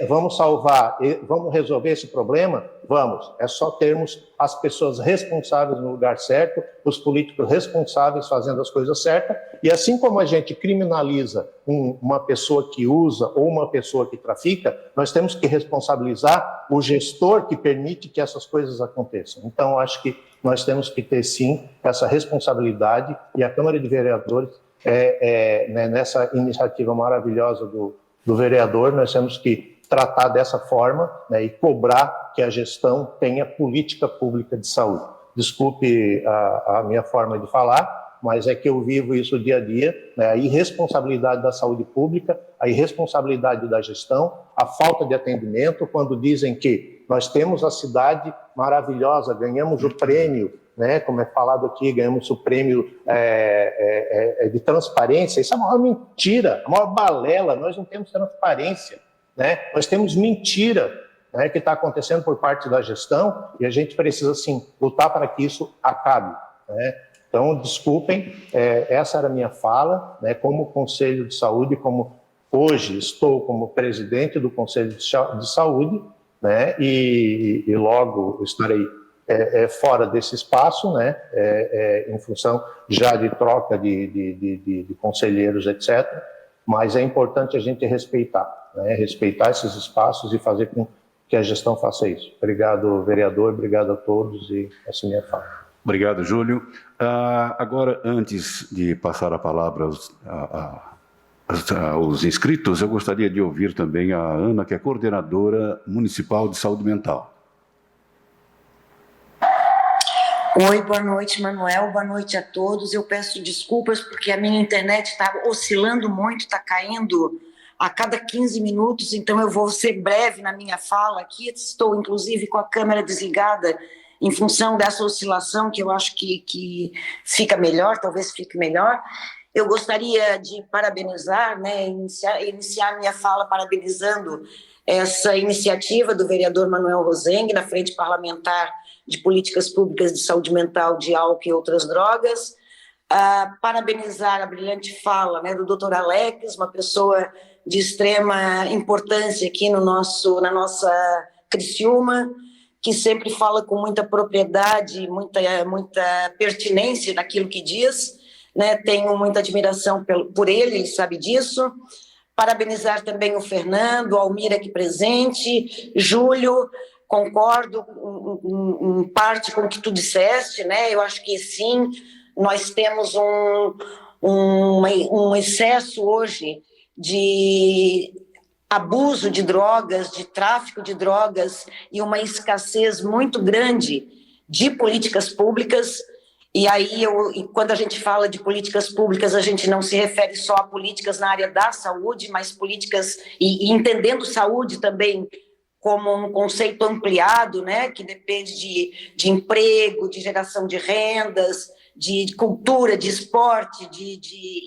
Vamos salvar, vamos resolver esse problema? Vamos. É só termos as pessoas responsáveis no lugar certo, os políticos responsáveis fazendo as coisas certas, e assim como a gente criminaliza uma pessoa que usa ou uma pessoa que trafica, nós temos que responsabilizar o gestor que permite que essas coisas aconteçam. Então, acho que nós temos que ter, sim, essa responsabilidade, e a Câmara de Vereadores, né, nessa iniciativa maravilhosa do vereador, nós temos que tratar dessa forma, né, e cobrar que a gestão tenha política pública de saúde. Desculpe a minha forma de falar, mas é que eu vivo isso dia a dia, né, a irresponsabilidade da saúde pública, a irresponsabilidade da gestão, a falta de atendimento, quando dizem que nós temos a cidade maravilhosa, ganhamos o prêmio, né, como é falado aqui, ganhamos o prêmio de transparência. Isso é a maior mentira, a maior balela. Nós não temos transparência, né? Nós temos mentira, né, que está acontecendo por parte da gestão, e a gente precisa, sim, lutar para que isso acabe, né? Então, desculpem, essa era a minha fala, né, como Conselho de Saúde, como hoje estou como presidente do Conselho de Saúde, né, e logo estarei fora desse espaço, né, em função já de troca de conselheiros, etc. Mas é importante a gente respeitar, né, respeitar esses espaços e fazer com que a gestão faça isso. Obrigado, vereador, obrigado a todos, e essa é a minha fala. Obrigado, Júlio. Agora, antes de passar a palavra aos inscritos, eu gostaria de ouvir também a Ana, que é coordenadora municipal de saúde mental. Oi, boa noite, Manuel. Boa noite a todos. Eu peço desculpas porque a minha internet está oscilando muito, está caindo a cada 15 minutos, então eu vou ser breve na minha fala aqui. Estou, inclusive, com a câmera desligada em função dessa oscilação, que eu acho que fica melhor, talvez fique melhor. Eu gostaria de parabenizar, né, iniciar minha fala parabenizando essa iniciativa do vereador Manuel Roseng na Frente Parlamentar de Políticas Públicas de Saúde Mental, de Álcool e Outras Drogas. Parabenizar a brilhante fala, né, do Dr. Alex, uma pessoa de extrema importância aqui na nossa Criciúma, que sempre fala com muita propriedade, muita pertinência naquilo que diz, né? Tenho muita admiração por ele sabe disso. Parabenizar também o Fernando, a Almira aqui presente, Júlio, concordo em parte com o que tu disseste, né? Eu acho que sim, nós temos um excesso hoje de abuso de drogas, de tráfico de drogas e uma escassez muito grande de políticas públicas. E aí, quando a gente fala de políticas públicas, a gente não se refere só a políticas na área da saúde, mas políticas, e entendendo saúde também como um conceito ampliado, né, que depende de emprego, de geração de rendas, de cultura, de esporte,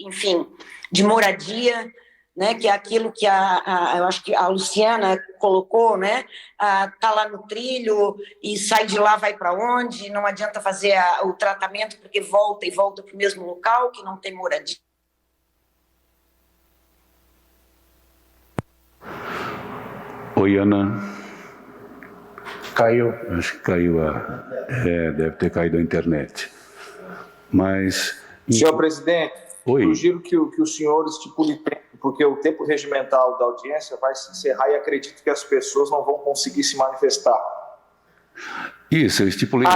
enfim, de moradia, né, que é aquilo que eu acho que a Luciana colocou, né, tá lá no trilho e sai de lá, vai para onde, não adianta fazer o tratamento porque volta para o mesmo local, que não tem moradia. Oi, Ana. Caiu. Acho que caiu deve ter caído a internet. Mas... Senhor presidente, Oi. sugiro que o senhor estipule tempo, porque o tempo regimental da audiência vai se encerrar e acredito que as pessoas não vão conseguir se manifestar. Isso, eu estipulei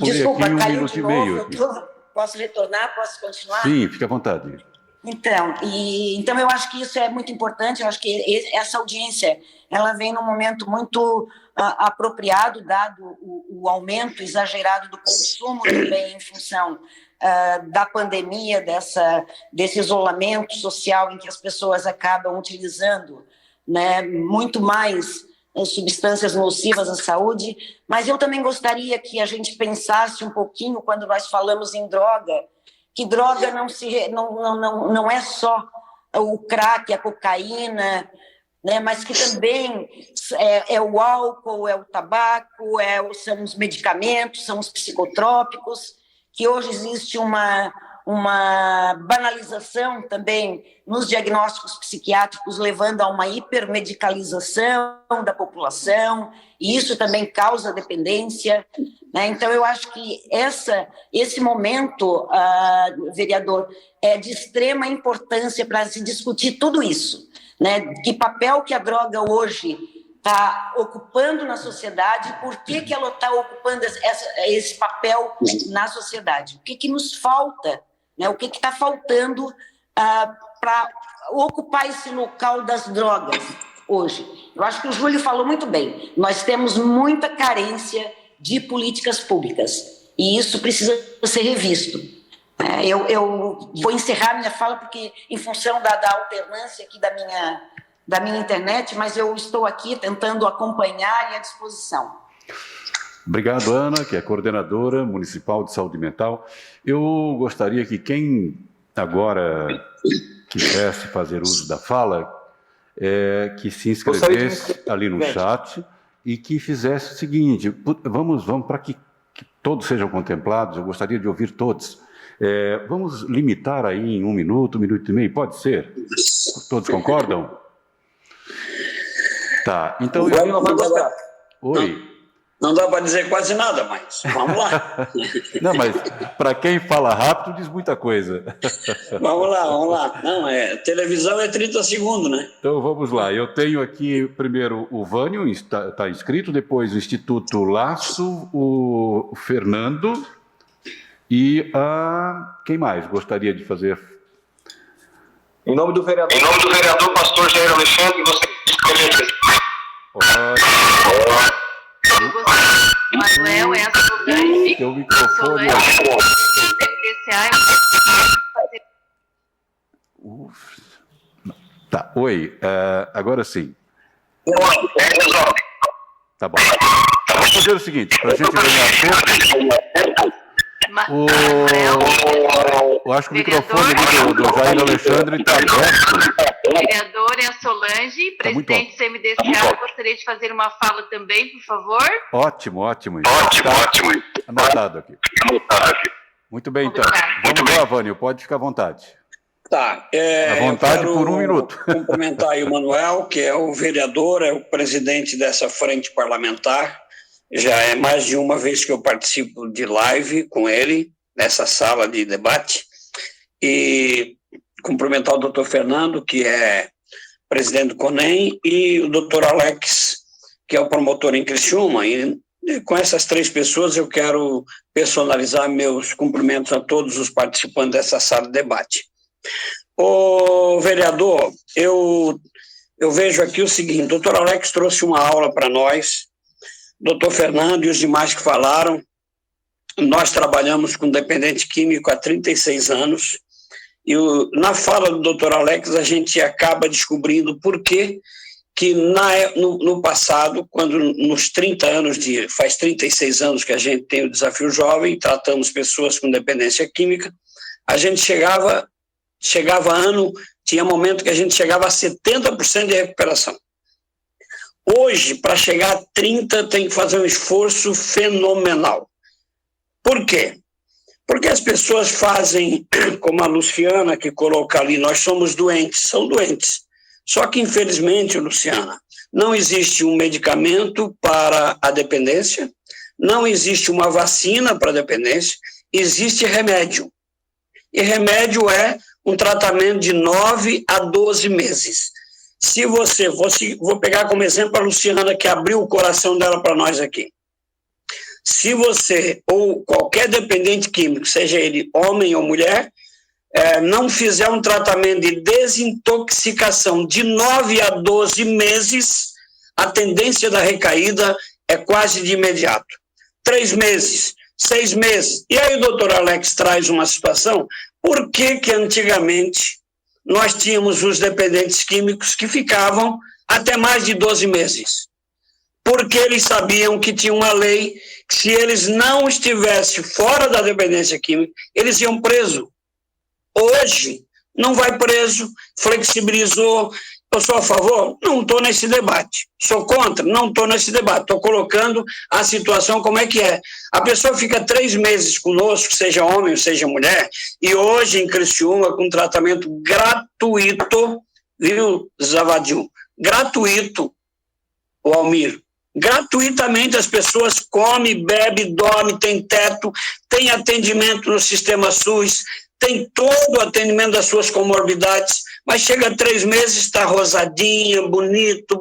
Desculpa, aqui 1 caiu minuto de e novo, meio. Posso retornar? Posso continuar? Sim, fique à vontade. Então eu acho que isso é muito importante. Eu acho que essa audiência ela vem num momento muito apropriado, dado o aumento exagerado do consumo também em função da pandemia, desse isolamento social em que as pessoas acabam utilizando, né, muito mais substâncias nocivas à saúde. Mas eu também gostaria que a gente pensasse um pouquinho, quando nós falamos em droga, que droga não é só o crack, a cocaína, né, mas que também é o álcool, é o tabaco, são os medicamentos, são os psicotrópicos, que hoje existe uma banalização também nos diagnósticos psiquiátricos, levando a uma hipermedicalização da população, e isso também causa dependência, né? Então, eu acho que esse momento, vereador, é de extrema importância para se discutir tudo isso, né? Que papel que a droga hoje está ocupando na sociedade, por que ela está ocupando esse papel na sociedade, o que nos falta, né? O que está faltando para ocupar esse local das drogas hoje. Eu acho que o Júlio falou muito bem, nós temos muita carência de políticas públicas, e isso precisa ser revisto. Eu vou encerrar minha fala, porque em função da alternância aqui da minha internet, mas eu estou aqui tentando acompanhar e à disposição. Obrigado, Ana, que é coordenadora municipal de saúde mental. Eu gostaria que quem agora quisesse fazer uso da fala, que se inscrevesse ali no chat e que fizesse o seguinte, vamos para que todos sejam contemplados, eu gostaria de ouvir todos. Vamos limitar aí em 1 minuto, 1 minuto e meio, pode ser? Todos concordam? Tá, então... Oi. Não dá para dizer quase nada, mas vamos lá. Não, mas para quem fala rápido diz muita coisa. Vamos lá. Não, televisão é 30 segundos, né? Então vamos lá. Eu tenho aqui primeiro o Vânio, está inscrito, depois o Instituto Laço, o Fernando e quem mais gostaria de fazer? Em nome do vereador, pastor Jair Alexandre, você escolhe. Olá. Manuel, é a Solange. Teu microfone. Tá, oi, agora sim. Tá bom. Vamos fazer o seguinte, para a gente ganhar tempo, eu acho que o microfone do Jair Alexandre está aberto. Vereador é a Solange, presidente do CMDCA, gostaria de fazer uma fala também, por favor. Ótimo. Ótimo. Anotado aqui. Muito bem, então. Vamos lá, Vânio, pode ficar à vontade. Tá. À vontade por 1 minuto. Cumprimentar aí o Manuel, que é o vereador, é o presidente dessa frente parlamentar. Já é mais de uma vez que eu participo de live com ele, nessa sala de debate. E cumprimentar o doutor Fernando, que é presidente do CONEM, e o doutor Alex, que é o promotor em Criciúma. E com essas 3 pessoas eu quero personalizar meus cumprimentos a todos os participantes dessa sala de debate. Ô, vereador, eu vejo aqui o seguinte: o doutor Alex trouxe uma aula para nós, doutor Fernando e os demais que falaram. Nós trabalhamos com dependente químico há 36 anos, e na fala do doutor Alex a gente acaba descobrindo por que no passado, quando nos 30 anos faz 36 anos que a gente tem o Desafio Jovem, tratamos pessoas com dependência química, a gente tinha momento que a gente chegava a 70% de recuperação. Hoje, para chegar a 30%, tem que fazer um esforço fenomenal. Por quê? Porque as pessoas fazem, como a Luciana, que coloca ali, nós somos doentes, são doentes. Só que, infelizmente, Luciana, não existe um medicamento para a dependência, não existe uma vacina para a dependência, existe remédio. E remédio é um tratamento de 9 a 12 meses. Se você, vou pegar como exemplo a Luciana, que abriu o coração dela para nós aqui. Se você, ou qualquer dependente químico, seja ele homem ou mulher, não fizer um tratamento de desintoxicação de 9 a 12 meses, a tendência da recaída é quase de imediato. 3 meses, 6 meses. E aí o doutor Alex traz uma situação: por que antigamente nós tínhamos os dependentes químicos que ficavam até mais de 12 meses? Porque eles sabiam que tinha uma lei que, se eles não estivessem fora da dependência química, eles iam preso. Hoje, não vai preso, flexibilizou. Eu sou a favor? Não estou nesse debate. Sou contra? Não estou nesse debate. Estou colocando a situação como é que é. A pessoa fica 3 meses conosco, seja homem ou seja mulher, e hoje em Criciúma, com tratamento gratuito, viu, Zavadil? Gratuito, o Almir. Gratuitamente as pessoas comem, bebem, dormem, tem teto, tem atendimento no sistema SUS, tem todo o atendimento das suas comorbidades, mas chega a 3 meses, está rosadinha, bonita,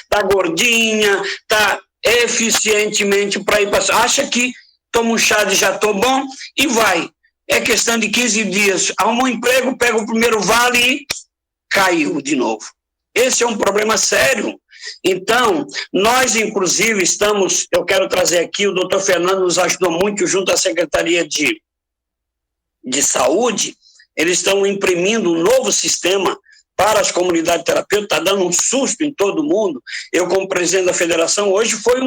está gordinha, está eficientemente para ir para... Acha que toma um chá de já estou bom e vai. É questão de 15 dias. Arruma um emprego, pega o primeiro vale e caiu de novo. Esse é um problema sério. Então, nós, inclusive, eu quero trazer aqui, o doutor Fernando nos ajudou muito junto à Secretaria de Saúde. Eles estão imprimindo um novo sistema para as comunidades terapêuticas, está dando um susto em todo mundo. Eu, como presidente da federação, hoje foi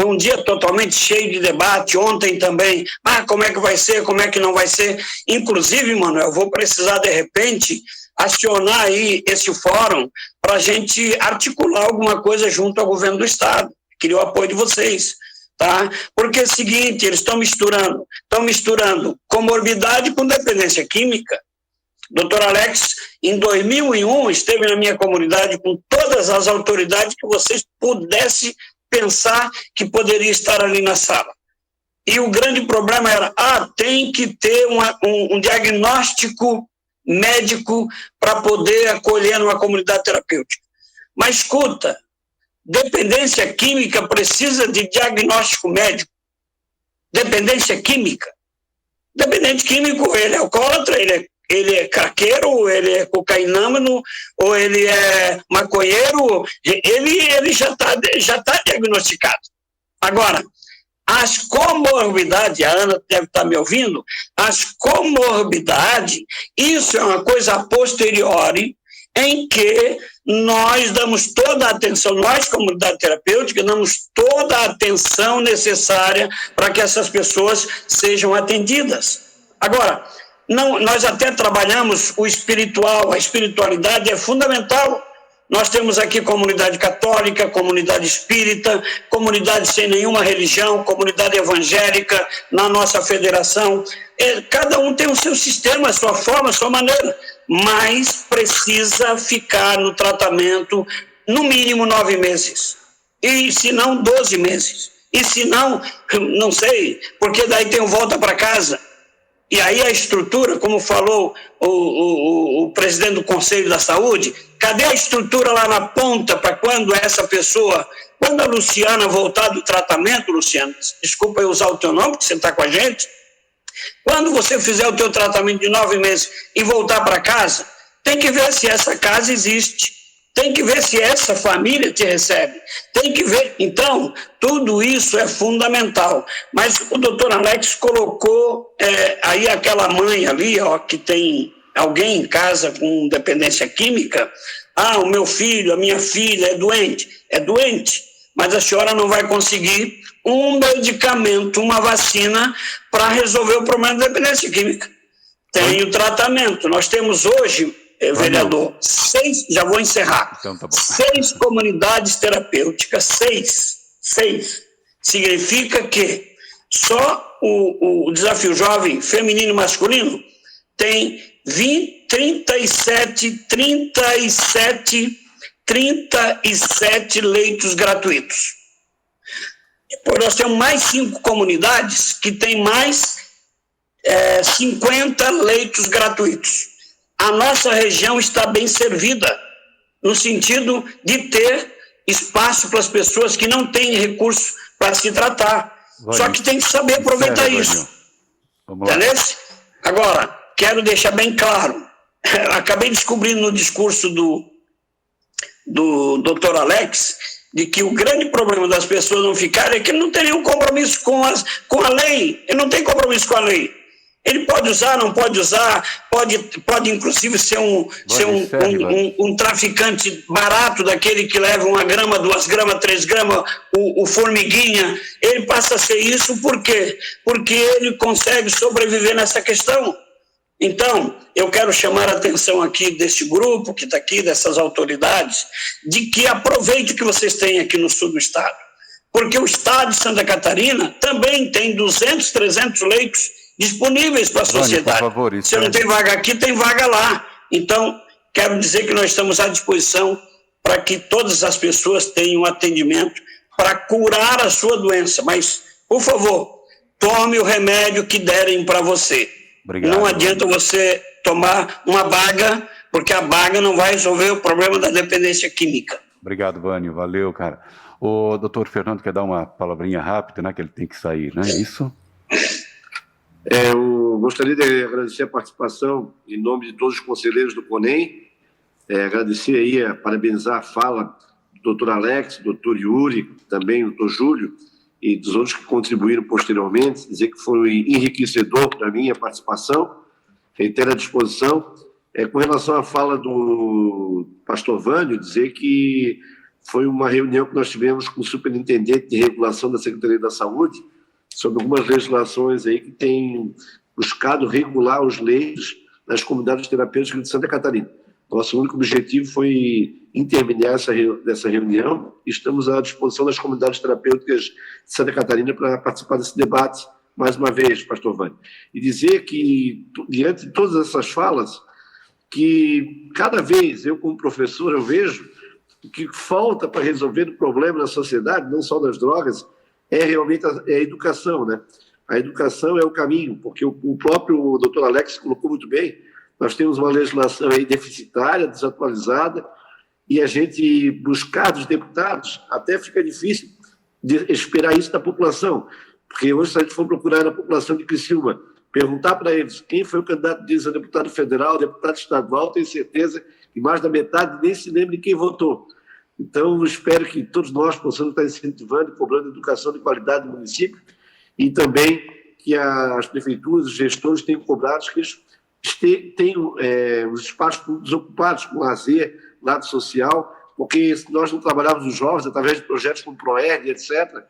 um dia totalmente cheio de debate, ontem também, como é que vai ser, como é que não vai ser. Inclusive, Manuel, eu vou precisar, de repente, acionar aí esse fórum para a gente articular alguma coisa junto ao governo do Estado. Queria o apoio de vocês, tá? Porque é o seguinte, eles estão misturando comorbidade com dependência química. Doutor Alex, em 2001, esteve na minha comunidade com todas as autoridades que vocês pudessem pensar que poderia estar ali na sala. E o grande problema era, tem que ter um diagnóstico médico para poder acolher numa comunidade terapêutica. Mas escuta, dependência química precisa de diagnóstico médico. Dependência química. Dependente químico, ele é alcoólatra, ele é craqueiro, ou ele é cocainômano, ou ele é maconheiro, ele já tá diagnosticado. Agora, as comorbidades, a Ana deve estar me ouvindo, as comorbidades, isso é uma coisa a posteriori, em que nós damos toda a atenção, nós, comunidade terapêutica, damos toda a atenção necessária para que essas pessoas sejam atendidas. Agora, nós até trabalhamos o espiritual, a espiritualidade é fundamental. Nós temos aqui comunidade católica, comunidade espírita, comunidade sem nenhuma religião, comunidade evangélica na nossa federação. Cada um tem o seu sistema, a sua forma, a sua maneira, mas precisa ficar no tratamento no mínimo 9 meses, e se não 12 meses, e se não, não sei, porque daí tem o volta para casa. E aí a estrutura, como falou o presidente do Conselho da Saúde, cadê a estrutura lá na ponta para quando essa pessoa, quando a Luciana voltar do tratamento, Luciana, desculpa eu usar o teu nome, porque você está com a gente, quando você fizer o teu tratamento de 9 meses e voltar para casa, tem que ver se essa casa existe, tem que ver se essa família te recebe, tem que ver. Então, tudo isso é fundamental. Mas o doutor Alex colocou aí aquela mãe ali, ó, que tem alguém em casa com dependência química. Ah, o meu filho, a minha filha é doente, mas a senhora não vai conseguir um medicamento, uma vacina para resolver o problema da dependência química. Tem o tratamento. Nós temos hoje, vereador, 6, já vou encerrar, então, tá bom. 6 comunidades terapêuticas, 6. Significa que só o Desafio Jovem Feminino e Masculino tem 37 leitos gratuitos. Depois nós temos mais 5 comunidades que têm mais 50 leitos gratuitos. A nossa região está bem servida, no sentido de ter espaço para as pessoas que não têm recursos para se tratar. Só que tem que saber aproveitar isso. Entendeu? Agora, quero deixar bem claro, acabei descobrindo no discurso do Dr. Alex, de que o grande problema das pessoas não ficarem é que ele não tem nenhum compromisso com a lei, ele não tem compromisso com a lei. Ele pode usar, não pode usar, pode inclusive ser um traficante barato, daquele que leva 1 grama, 2 gramas, 3 gramas, o formiguinha. Ele passa a ser isso por quê? Porque ele consegue sobreviver nessa questão. Então, eu quero chamar a atenção aqui desse grupo que está aqui, dessas autoridades, de que aproveite o que vocês têm aqui no sul do estado. Porque o estado de Santa Catarina também tem 200, 300 leitos disponíveis para a sociedade. Por favor, se não tem vaga aqui, tem vaga lá. Então, quero dizer que nós estamos à disposição para que todas as pessoas tenham atendimento para curar a sua doença. Mas, por favor, tome o remédio que derem para você. Obrigado. Não adianta você tomar uma baga, porque a baga não vai resolver o problema da dependência química. Obrigado, Vânio. Valeu, cara. O doutor Fernando quer dar uma palavrinha rápida, né? Que ele tem que sair, né? Isso? Eu gostaria de agradecer a participação em nome de todos os conselheiros do CONEM, agradecer aí, parabenizar a fala do doutor Alex, do doutor Yuri, também do doutor Júlio e dos outros que contribuíram posteriormente, dizer que foi enriquecedor para mim a participação, reitero à disposição. Com relação à fala do pastor Vânio, dizer que foi uma reunião que nós tivemos com o superintendente de regulação da Secretaria da Saúde, sobre algumas legislações aí que têm buscado regular os leitos nas comunidades terapêuticas de Santa Catarina. Nosso único objetivo foi intermediar dessa reunião e estamos à disposição das comunidades terapêuticas de Santa Catarina para participar desse debate, mais uma vez, pastor Vânio. E dizer que, diante de todas essas falas, que cada vez eu, como professor, eu vejo que falta para resolver o problema na sociedade, não só das drogas, é realmente a educação, né? A educação é o caminho, porque o próprio doutor Alex colocou muito bem, nós temos uma legislação aí deficitária, desatualizada, e a gente buscar dos deputados até fica difícil de esperar isso da população, porque hoje, se a gente for procurar na população de Criciúma, perguntar para eles quem foi o candidato deles a deputado federal, deputado estadual, tenho certeza que mais da metade nem se lembra de quem votou. Então, eu espero que todos nós possamos estar incentivando e cobrando educação de qualidade no município e também que as prefeituras, os gestores tenham cobrado que eles tenham os espaços públicos ocupados com lazer, lado social, porque se nós não trabalharmos os jovens através de projetos como ProERD, etc.,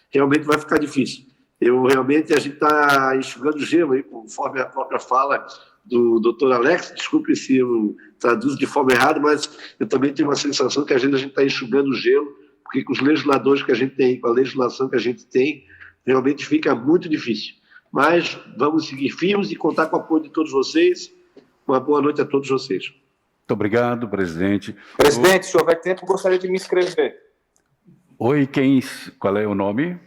realmente vai ficar difícil. Realmente, a gente está enxugando gelo, aí, conforme a própria fala do doutor Alex, desculpe se eu traduzo de forma errada, mas eu também tenho uma sensação que a gente está enxugando gelo, porque com os legisladores que a gente tem, com a legislação que a gente tem, realmente fica muito difícil. Mas vamos seguir firmes e contar com o apoio de todos vocês. Uma boa noite a todos vocês. Muito obrigado, presidente. Presidente, se houver tempo, gostaria de me inscrever. Oi, qual é o nome?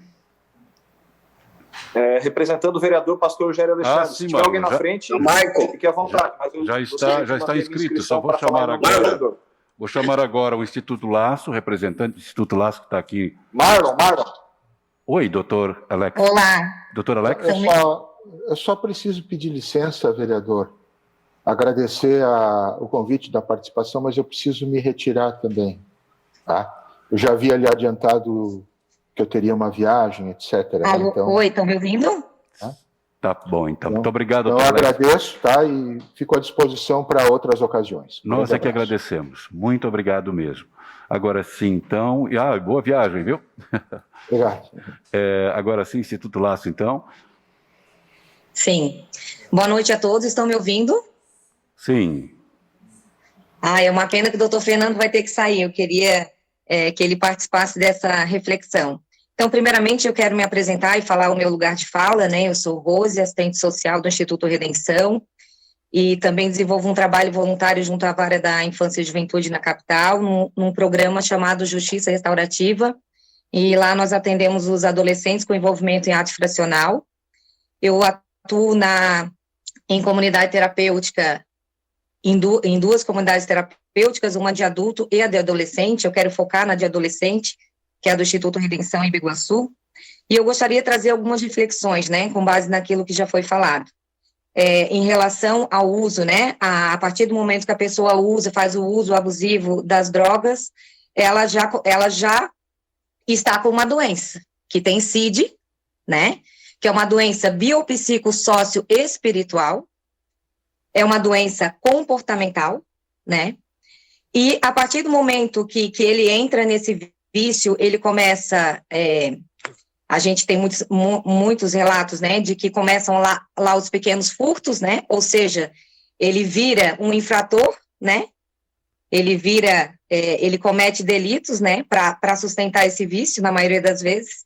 Representando o vereador pastor Eugênio Alexandre. Sim, se tiver alguém na frente, fique à vontade. Já está inscrito, só vou chamar agora. Vou chamar agora o Instituto Laço, representante do Instituto Laço que está aqui. Marlon. Oi, doutor Alex. Olá. Doutor Alex? Eu só preciso pedir licença, vereador, agradecer o convite da participação, mas eu preciso me retirar também. Tá? Eu já havia lhe adiantado que eu teria uma viagem, etc. Alô, então... Oi, estão me ouvindo? Tá bom, então. Muito obrigado, doutor Alex. Eu agradeço, tá? E fico à disposição para outras ocasiões. Nós é que agradecemos. Muito obrigado mesmo. Agora sim, então... boa viagem, viu? Obrigado. Agora sim, Instituto Laço, então. Sim. Boa noite a todos. Estão me ouvindo? Sim. É uma pena que o doutor Fernando vai ter que sair. Eu queria que ele participasse dessa reflexão. Então, primeiramente, eu quero me apresentar e falar o meu lugar de fala, né? Eu sou Rose, assistente social do Instituto Redenção, e também desenvolvo um trabalho voluntário junto à Vara da Infância e Juventude na capital, num programa chamado Justiça Restaurativa, e lá nós atendemos os adolescentes com envolvimento em ato infracional. Eu atuo em comunidade terapêutica, em duas comunidades terapêuticas, uma de adulto e a de adolescente. Eu quero focar na de adolescente, que é a do Instituto Redenção em Biguaçu, e eu gostaria de trazer algumas reflexões, né, com base naquilo que já foi falado. Em relação ao uso, né, a partir do momento que a pessoa faz o uso abusivo das drogas, ela já está com uma doença, que tem CID, né, que é uma doença biopsicossócio-espiritual, é uma doença comportamental, né, e a partir do momento que ele entra nesse vício, ele começa, a gente tem muitos relatos, né, de que começam lá os pequenos furtos, né, ou seja, ele vira um infrator, né, ele comete delitos, né, para sustentar esse vício, na maioria das vezes,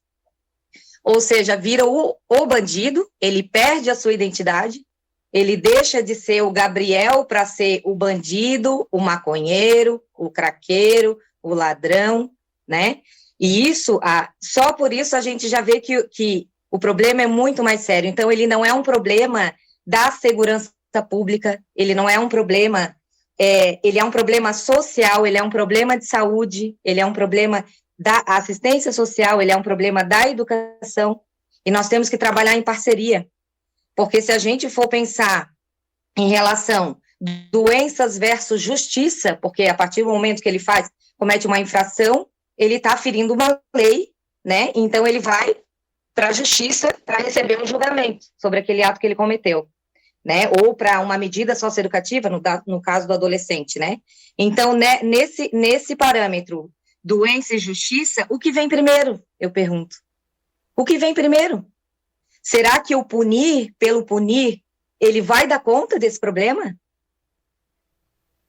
ou seja, vira o bandido, ele perde a sua identidade, ele deixa de ser o Gabriel para ser o bandido, o maconheiro, o craqueiro, o ladrão, né, e isso, só por isso a gente já vê que o problema é muito mais sério. Então, ele não é um problema da segurança pública, ele não é um problema, ele é um problema social, ele é um problema de saúde, ele é um problema da assistência social, ele é um problema da educação, e nós temos que trabalhar em parceria, porque se a gente for pensar em relação doenças versus justiça, porque a partir do momento que ele comete uma infração, ele está ferindo uma lei, né, então ele vai para a justiça para receber um julgamento sobre aquele ato que ele cometeu, né, ou para uma medida socioeducativa, no caso do adolescente, né. Então, né, nesse parâmetro, doença e justiça, o que vem primeiro, eu pergunto? O que vem primeiro? Será que o punir, pelo punir, ele vai dar conta desse problema?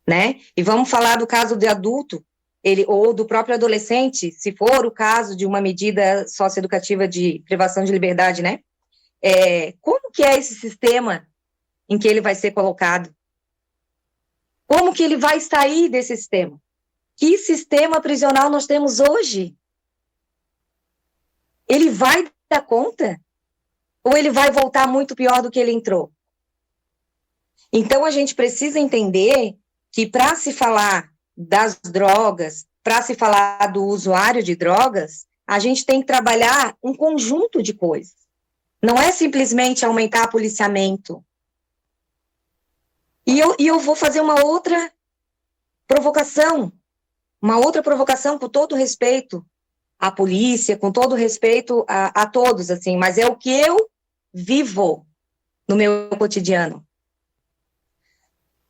Né, e vamos falar do caso de adulto, ou do próprio adolescente, se for o caso de uma medida socioeducativa de privação de liberdade, né? Como que é esse sistema em que ele vai ser colocado? Como que ele vai sair desse sistema? Que sistema prisional nós temos hoje? Ele vai dar conta? Ou ele vai voltar muito pior do que ele entrou? Então, a gente precisa entender que para se falar das drogas, para se falar do usuário de drogas, a gente tem que trabalhar um conjunto de coisas. Não é simplesmente aumentar policiamento. E eu vou fazer uma outra provocação. Uma outra provocação, com todo respeito à polícia, com todo respeito a todos, assim, mas é o que eu vivo no meu cotidiano.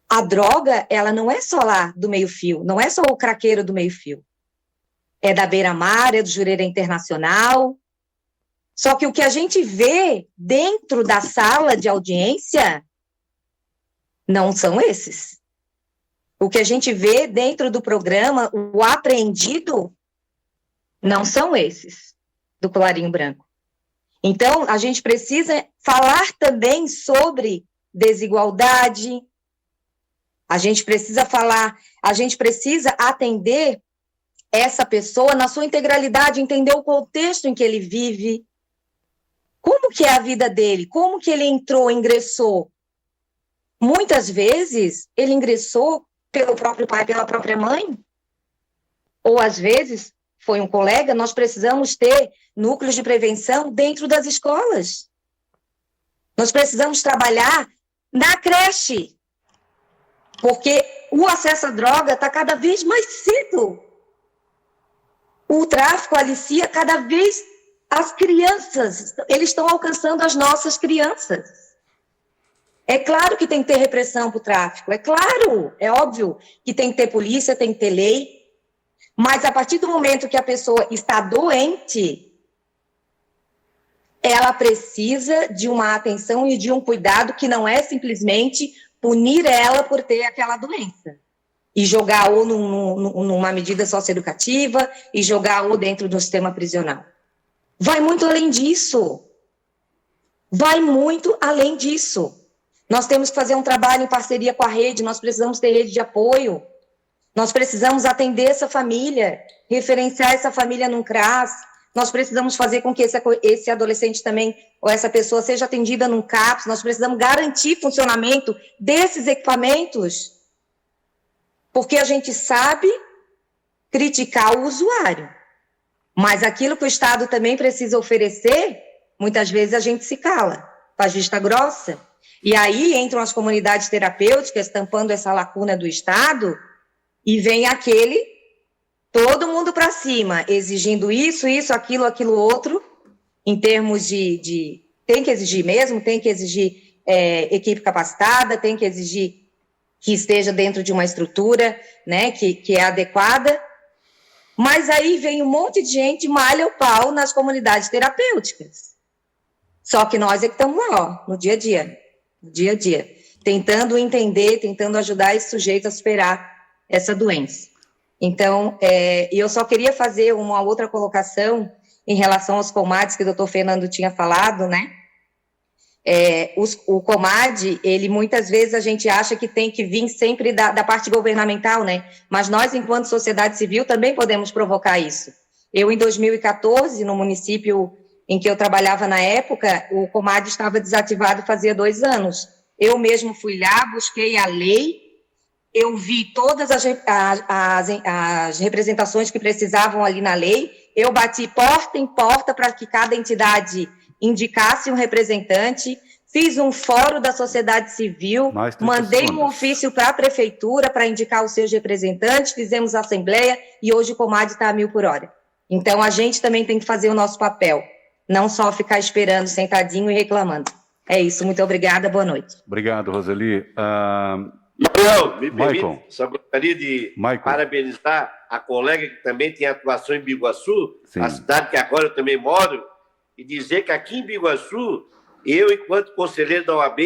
A droga, ela não é só lá do meio-fio, não é só o craqueiro do meio-fio. É da beira-mar, é do Jurerê Internacional. Só que o que a gente vê dentro da sala de audiência não são esses. O que a gente vê dentro do programa, o apreendido, não são esses do colarinho branco. Então, a gente precisa falar também sobre desigualdade, a gente precisa atender essa pessoa na sua integralidade, entender o contexto em que ele vive, como que é a vida dele, como que ele ingressou. Muitas vezes, ele ingressou pelo próprio pai, pela própria mãe, ou às vezes foi um colega. Nós precisamos ter núcleos de prevenção dentro das escolas. Nós precisamos trabalhar na creche, porque o acesso à droga está cada vez mais cedo. O tráfico alicia cada vez as crianças, eles estão alcançando as nossas crianças. É claro que tem que ter repressão para o tráfico, é claro, é óbvio que tem que ter polícia, tem que ter lei, mas a partir do momento que a pessoa está doente, ela precisa de uma atenção e de um cuidado que não é simplesmente punir ela por ter aquela doença e jogar ou numa medida socioeducativa e jogar ou dentro do sistema prisional. Vai muito além disso. Vai muito além disso. Nós temos que fazer um trabalho em parceria com a rede, nós precisamos ter rede de apoio, nós precisamos atender essa família, referenciar essa família num CRAS, nós precisamos fazer com que esse adolescente também, ou essa pessoa, seja atendida num CAPS, nós precisamos garantir funcionamento desses equipamentos, porque a gente sabe criticar o usuário, mas aquilo que o Estado também precisa oferecer, muitas vezes a gente se cala, faz vista grossa, e aí entram as comunidades terapêuticas tampando essa lacuna do Estado, e vem aquele, todo mundo para cima, exigindo isso, aquilo, outro, em termos de tem que exigir mesmo, tem que exigir equipe capacitada, tem que exigir que esteja dentro de uma estrutura, né, que é adequada, mas aí vem um monte de gente, malha o pau nas comunidades terapêuticas. Só que nós é que estamos lá, ó, no dia a dia, tentando entender, tentando ajudar esse sujeito a superar essa doença. Então, eu só queria fazer uma outra colocação em relação aos COMADs que o doutor Fernando tinha falado, né? O COMAD, ele muitas vezes a gente acha que tem que vir sempre da parte governamental, né? Mas nós, enquanto sociedade civil, também podemos provocar isso. Eu, em 2014, no município em que eu trabalhava na época, o COMAD estava desativado fazia 2 anos. Eu mesmo fui lá, busquei a lei, eu vi todas as representações que precisavam ali na lei, eu bati porta em porta para que cada entidade indicasse um representante, fiz um fórum da sociedade civil, mandei um ofício para a prefeitura para indicar os seus representantes, fizemos assembleia e hoje o COMAD está a 1000 por hora. Então, a gente também tem que fazer o nosso papel, não só ficar esperando, sentadinho e reclamando. É isso, muito obrigada, boa noite. Obrigado, Roseli. Manuel, me permite, só gostaria de parabenizar a colega que também tem atuação em Biguaçu, a cidade que agora eu também moro, e dizer que aqui em Biguaçu, eu, enquanto conselheiro da OAB,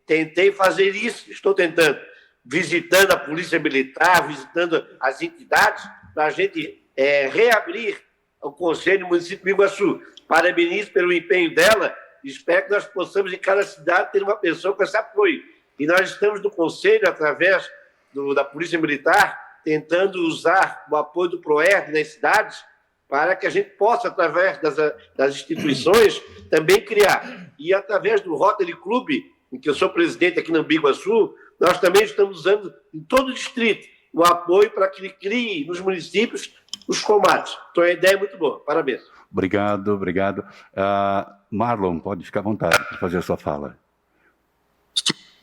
tentei fazer isso, estou tentando, visitando a Polícia Militar, visitando as entidades, para a gente reabrir o Conselho Municipal de Biguaçu. Parabenizo pelo empenho dela, espero que nós possamos, em cada cidade, ter uma pessoa com esse apoio. E nós estamos no Conselho, através da Polícia Militar, tentando usar o apoio do PROERD nas cidades, para que a gente possa, através das instituições, também criar. E através do Rotary Club, em que eu sou presidente aqui no Biguaçu, nós também estamos usando em todo o distrito o apoio para que ele crie nos municípios os comates. Então a ideia é muito boa. Parabéns. Obrigado. Marlon, pode ficar à vontade para fazer a sua fala.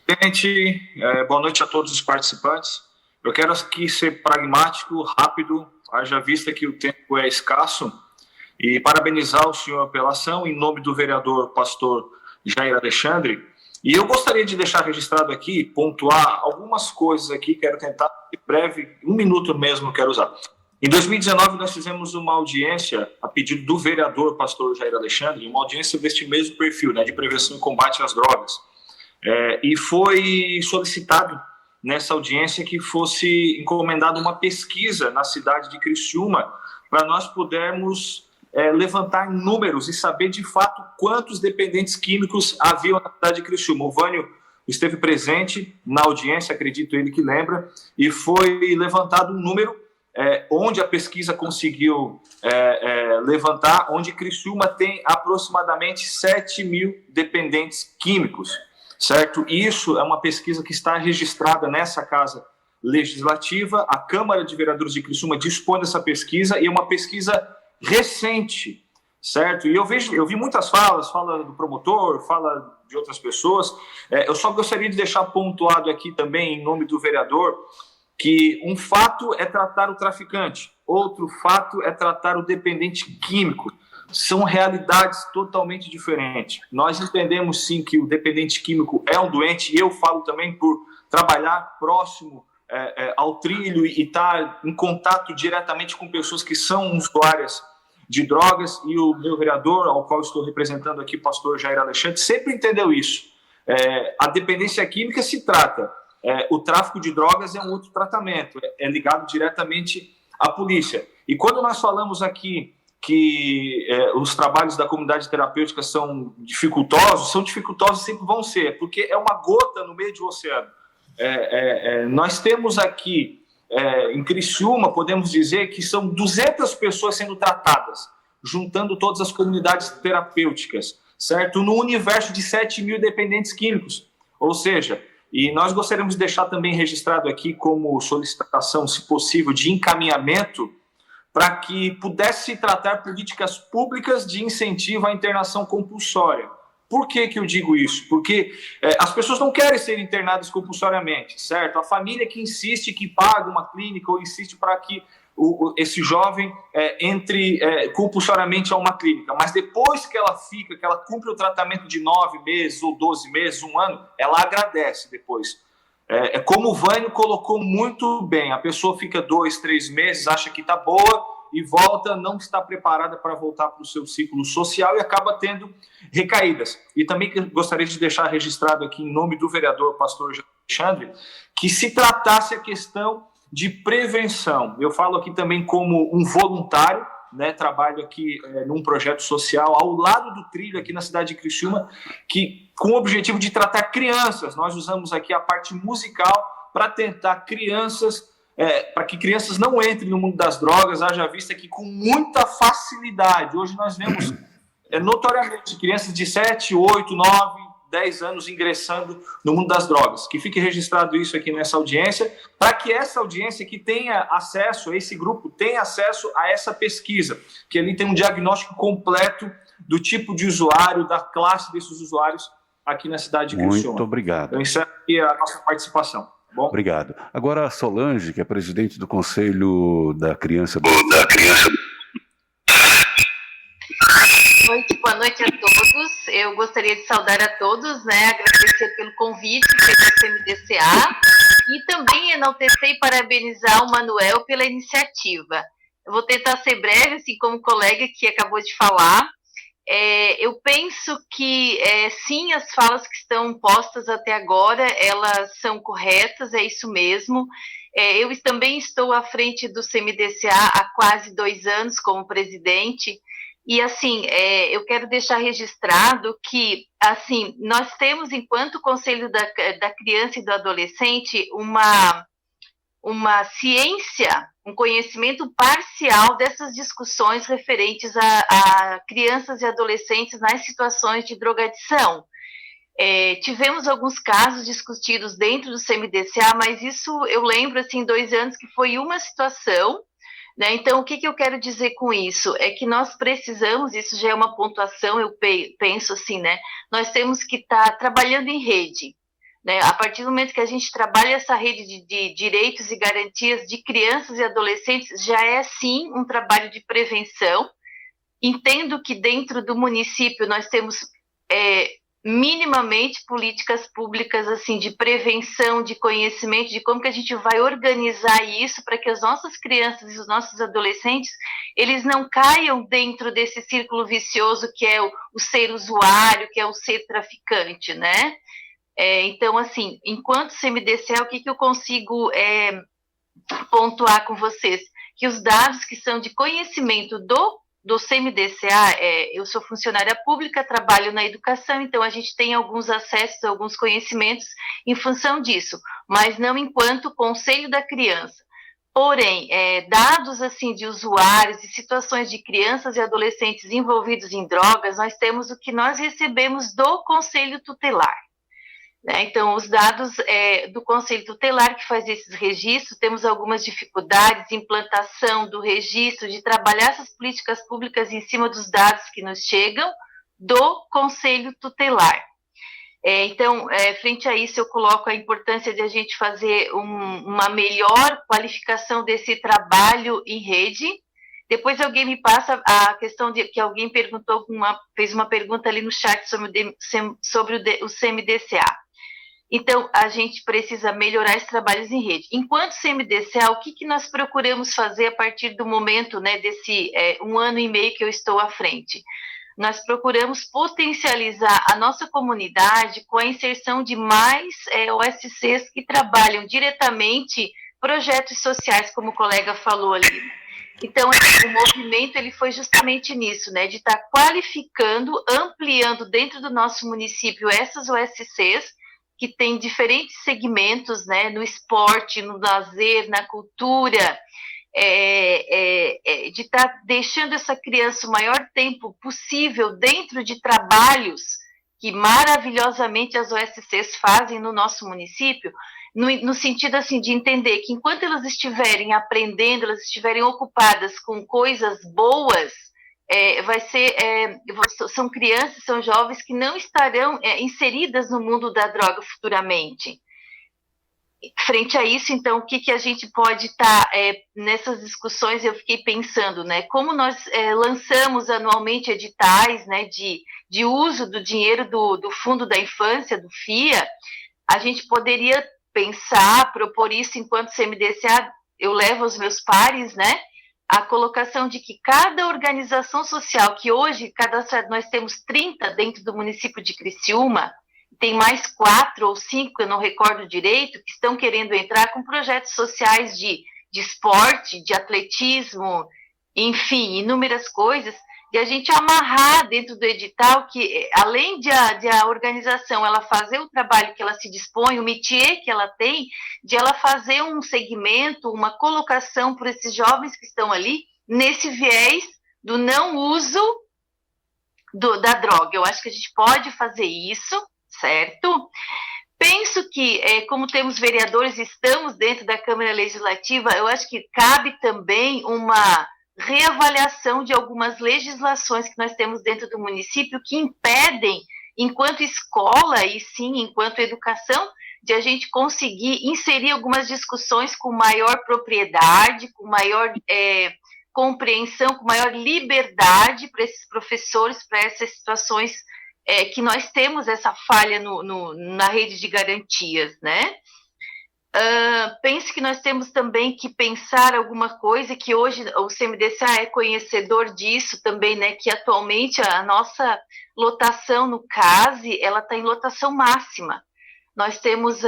Presidente, boa noite a todos os participantes. Eu quero aqui ser pragmático, rápido, haja vista que o tempo é escasso, e parabenizar o senhor pela ação, em nome do vereador pastor Jair Alexandre. E eu gostaria de deixar registrado aqui, pontuar algumas coisas aqui, quero tentar, em breve, 1 minuto mesmo quero usar. Em 2019, nós fizemos uma audiência, a pedido do vereador pastor Jair Alexandre, uma audiência deste mesmo perfil, né, de prevenção e combate às drogas. E foi solicitado nessa audiência que fosse encomendada uma pesquisa na cidade de Criciúma, para nós pudermos levantar números e saber de fato quantos dependentes químicos haviam na cidade de Criciúma. O Vânio esteve presente na audiência, acredito ele que lembra, e foi levantado um número onde a pesquisa conseguiu levantar, onde Criciúma tem aproximadamente 7.000 dependentes químicos, certo? Isso é uma pesquisa que está registrada nessa Casa Legislativa, a Câmara de Vereadores de Criciúma dispõe dessa pesquisa, e é uma pesquisa recente, certo? E eu vi muitas falas, fala do promotor, fala de outras pessoas. Eu só gostaria de deixar pontuado aqui também, em nome do vereador, que um fato é tratar o traficante, outro fato é tratar o dependente químico. São realidades totalmente diferentes. Nós entendemos, sim, que o dependente químico é um doente, e eu falo também por trabalhar próximo ao trilho e estar em contato diretamente com pessoas que são usuárias de drogas, e o meu vereador, ao qual estou representando aqui, pastor Jair Alexandre, sempre entendeu isso. A dependência química se trata, o tráfico de drogas é um outro tratamento, é ligado diretamente à polícia. E quando nós falamos aqui que os trabalhos da comunidade terapêutica são dificultosos e sempre vão ser, porque é uma gota no meio do oceano. Nós temos aqui, em Criciúma, podemos dizer que são 200 pessoas sendo tratadas, juntando todas as comunidades terapêuticas, certo? No universo de 7.000 dependentes químicos. Ou seja, e nós gostaríamos de deixar também registrado aqui como solicitação, se possível, de encaminhamento, para que pudesse tratar políticas públicas de incentivo à internação compulsória. Por que eu digo isso? Porque as pessoas não querem ser internadas compulsoriamente, certo? A família que insiste que paga uma clínica ou insiste para que esse jovem entre compulsoriamente a uma clínica, mas depois que ela cumpre o tratamento de 9 meses ou 12 meses, 1 ano, ela agradece depois. Como o Vânio colocou muito bem, a pessoa fica 2, 3 meses, acha que está boa, e volta, não está preparada para voltar para o seu ciclo social e acaba tendo recaídas. E também gostaria de deixar registrado aqui, em nome do vereador pastor Alexandre, que se tratasse a questão de prevenção. Eu falo aqui também como um voluntário, né, trabalho aqui num projeto social ao lado do trilho aqui na cidade de Criciúma, que com o objetivo de tratar crianças. Nós usamos aqui a parte musical para tentar para que crianças não entrem no mundo das drogas, haja vista que com muita facilidade, hoje nós vemos notoriamente crianças de 7, 8, 9, 10 anos ingressando no mundo das drogas. Que fique registrado isso aqui nessa audiência, para que essa audiência que tenha acesso, esse grupo tenha acesso a essa pesquisa, que ali tem um diagnóstico completo do tipo de usuário, da classe desses usuários aqui na cidade de Criciúma. Muito obrigado. Eu encerro aqui a nossa participação. Bom? Obrigado. Agora a Solange, que é presidente do Conselho da Criança. Boa noite a todos. Eu gostaria de saudar a todos, agradecer pelo convite, pelo CMDCA, e também enaltecer e parabenizar o Manuel pela iniciativa. Eu vou tentar ser breve, assim como o colega que acabou de falar. Eu penso que, sim, as falas que estão postas até agora, elas são corretas, é isso mesmo. Eu também estou à frente do CMDCA há quase 2 anos como presidente, e, assim, eu quero deixar registrado que, assim, nós temos, enquanto Conselho da Criança e do Adolescente, uma ciência, um conhecimento parcial dessas discussões referentes a crianças e adolescentes nas situações de drogadição. Tivemos alguns casos discutidos dentro do CMDCA, mas isso eu lembro, assim, 2 anos que foi uma situação, né? Então, o que eu quero dizer com isso? É que nós precisamos, isso já é uma pontuação, eu penso assim, né? Nós temos que estar trabalhando em rede. né? A partir do momento que a gente trabalha essa rede de direitos e garantias de crianças e adolescentes, já é, sim, um trabalho de prevenção. Entendo que dentro do município nós temos minimamente políticas públicas assim de prevenção, de conhecimento, de como que a gente vai organizar isso para que as nossas crianças e os nossos adolescentes, eles não caiam dentro desse círculo vicioso que é o ser usuário, que é o ser traficante, né? Então, assim, enquanto CMDCA, o que eu consigo pontuar com vocês? Que os dados que são de conhecimento do CMDCA, eu sou funcionária pública, trabalho na educação, então a gente tem alguns acessos, alguns conhecimentos em função disso, mas não enquanto Conselho da Criança. Porém, dados assim de usuários e situações de crianças e adolescentes envolvidos em drogas, nós temos o que nós recebemos do Conselho Tutelar. Né? Então, os dados do Conselho Tutelar que faz esses registros, temos algumas dificuldades de implantação do registro, de trabalhar essas políticas públicas em cima dos dados que nos chegam do Conselho Tutelar. Então, frente a isso, eu coloco a importância de a gente fazer uma melhor qualificação desse trabalho em rede. Depois alguém me passa a questão de que alguém fez uma pergunta ali no chat sobre o CMDCA. Então, a gente precisa melhorar esses trabalhos em rede. Enquanto CMDCA, o que nós procuramos fazer a partir do momento, né, desse 1 ano e meio que eu estou à frente? Nós procuramos potencializar a nossa comunidade com a inserção de mais OSCs que trabalham diretamente projetos sociais, como o colega falou ali. Então, o movimento ele foi justamente nisso, né, de estar qualificando, ampliando dentro do nosso município essas OSCs, que tem diferentes segmentos, né, no esporte, no lazer, na cultura, de estar deixando essa criança o maior tempo possível dentro de trabalhos que maravilhosamente as OSCs fazem no nosso município, no sentido assim de entender que enquanto elas estiverem aprendendo, elas estiverem ocupadas com coisas boas, são crianças, são jovens que não estarão inseridas no mundo da droga futuramente. Frente a isso, então, o que a gente pode estar nessas discussões? Eu fiquei pensando, né, como nós lançamos anualmente editais, né, de uso do dinheiro do Fundo da Infância, do FIA, a gente poderia pensar, propor isso enquanto CMDCA, eu levo aos meus pares, né, a colocação de que cada organização social, que hoje nós temos 30 dentro do município de Criciúma, tem mais 4 ou 5, eu não recordo direito, que estão querendo entrar com projetos sociais de esporte, de atletismo, enfim, inúmeras coisas, de a gente amarrar dentro do edital que, além de a organização ela fazer o trabalho que ela se dispõe, o métier que ela tem, de ela fazer um segmento, uma colocação para esses jovens que estão ali, nesse viés do não uso da droga. Eu acho que a gente pode fazer isso, certo? Penso que, como temos vereadores, estamos dentro da Câmara Legislativa, eu acho que cabe também uma reavaliação de algumas legislações que nós temos dentro do município que impedem, enquanto escola e sim, enquanto educação, de a gente conseguir inserir algumas discussões com maior propriedade, com maior compreensão, com maior liberdade para esses professores, para essas situações que nós temos essa falha na rede de garantias, né? Penso que nós temos também que pensar alguma coisa, que hoje o CMDCA é conhecedor disso também, né, que atualmente a nossa lotação no CASE, ela está em lotação máxima. Nós temos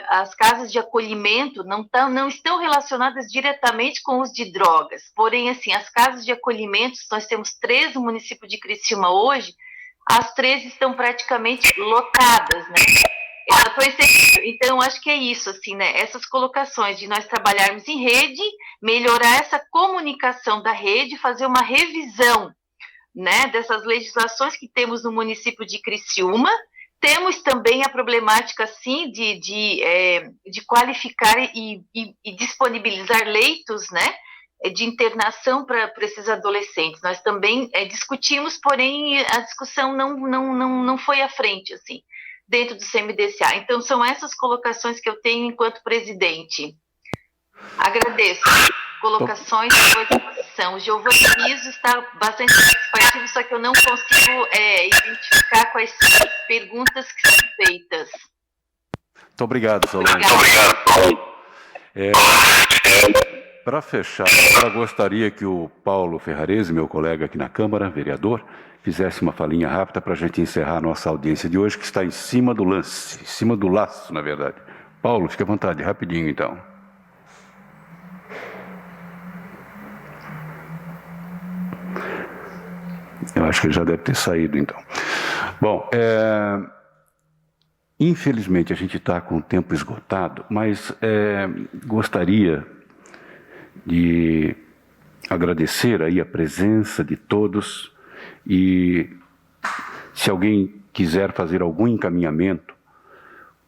as casas de acolhimento, não estão relacionadas diretamente com o uso de drogas, porém, assim, as casas de acolhimento, nós temos 3 no município de Criciúma hoje, as 3 estão praticamente lotadas, né? Então, acho que é isso, assim, né? Essas colocações de nós trabalharmos em rede, melhorar essa comunicação da rede, fazer uma revisão, né, dessas legislações que temos no município de Criciúma. Temos também a problemática, sim, de qualificar e disponibilizar leitos, né, de internação para esses adolescentes. Nós também discutimos, porém a discussão não foi à frente, assim. dentro do CMDCA. Então, são essas colocações que eu tenho enquanto presidente. Agradeço. Colocações à sua disposição. O Giovanni Riso está bastante participativo, só que eu não consigo identificar quais são as perguntas que são feitas. Muito obrigado, Solange. Para fechar, eu gostaria que o Paulo Ferrarese, meu colega aqui na Câmara, vereador, fizesse uma falinha rápida para a gente encerrar a nossa audiência de hoje, que está em cima do lance, em cima do laço, na verdade. Paulo, fique à vontade, rapidinho então. Eu acho que ele já deve ter saído, então. Bom, infelizmente a gente está com o tempo esgotado, mas gostaria de agradecer aí a presença de todos e se alguém quiser fazer algum encaminhamento,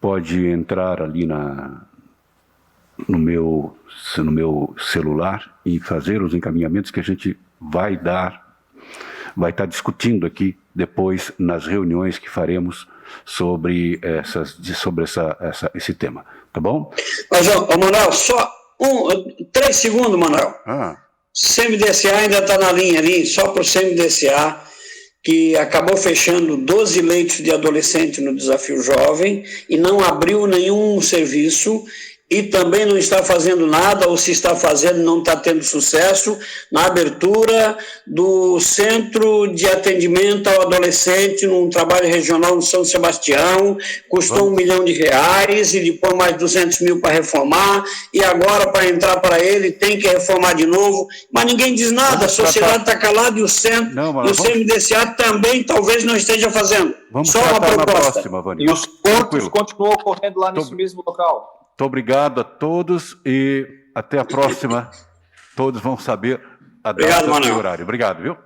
pode entrar ali no meu celular e fazer os encaminhamentos que a gente vai estar discutindo aqui depois nas reuniões que faremos sobre esse tema, tá bom? Mas, Manuel, só 3 segundos, Manuel. CMDCA ainda está na linha ali, só para o CMDCA, que acabou fechando 12 leitos de adolescente no Desafio Jovem e não abriu nenhum serviço e também não está fazendo nada, ou se está fazendo, não está tendo sucesso, na abertura do Centro de Atendimento ao Adolescente, num trabalho regional no São Sebastião, custou R$1 milhão e depois mais 200 mil para reformar, e agora para entrar para ele tem que reformar de novo, mas ninguém diz nada, a sociedade está calada e o centro, e o CMDCA também talvez não esteja fazendo. Só uma proposta. E os pontos continuam ocorrendo lá nesse mesmo local. Muito obrigado a todos e até a próxima. Todos vão saber a data e o horário. Obrigado, viu?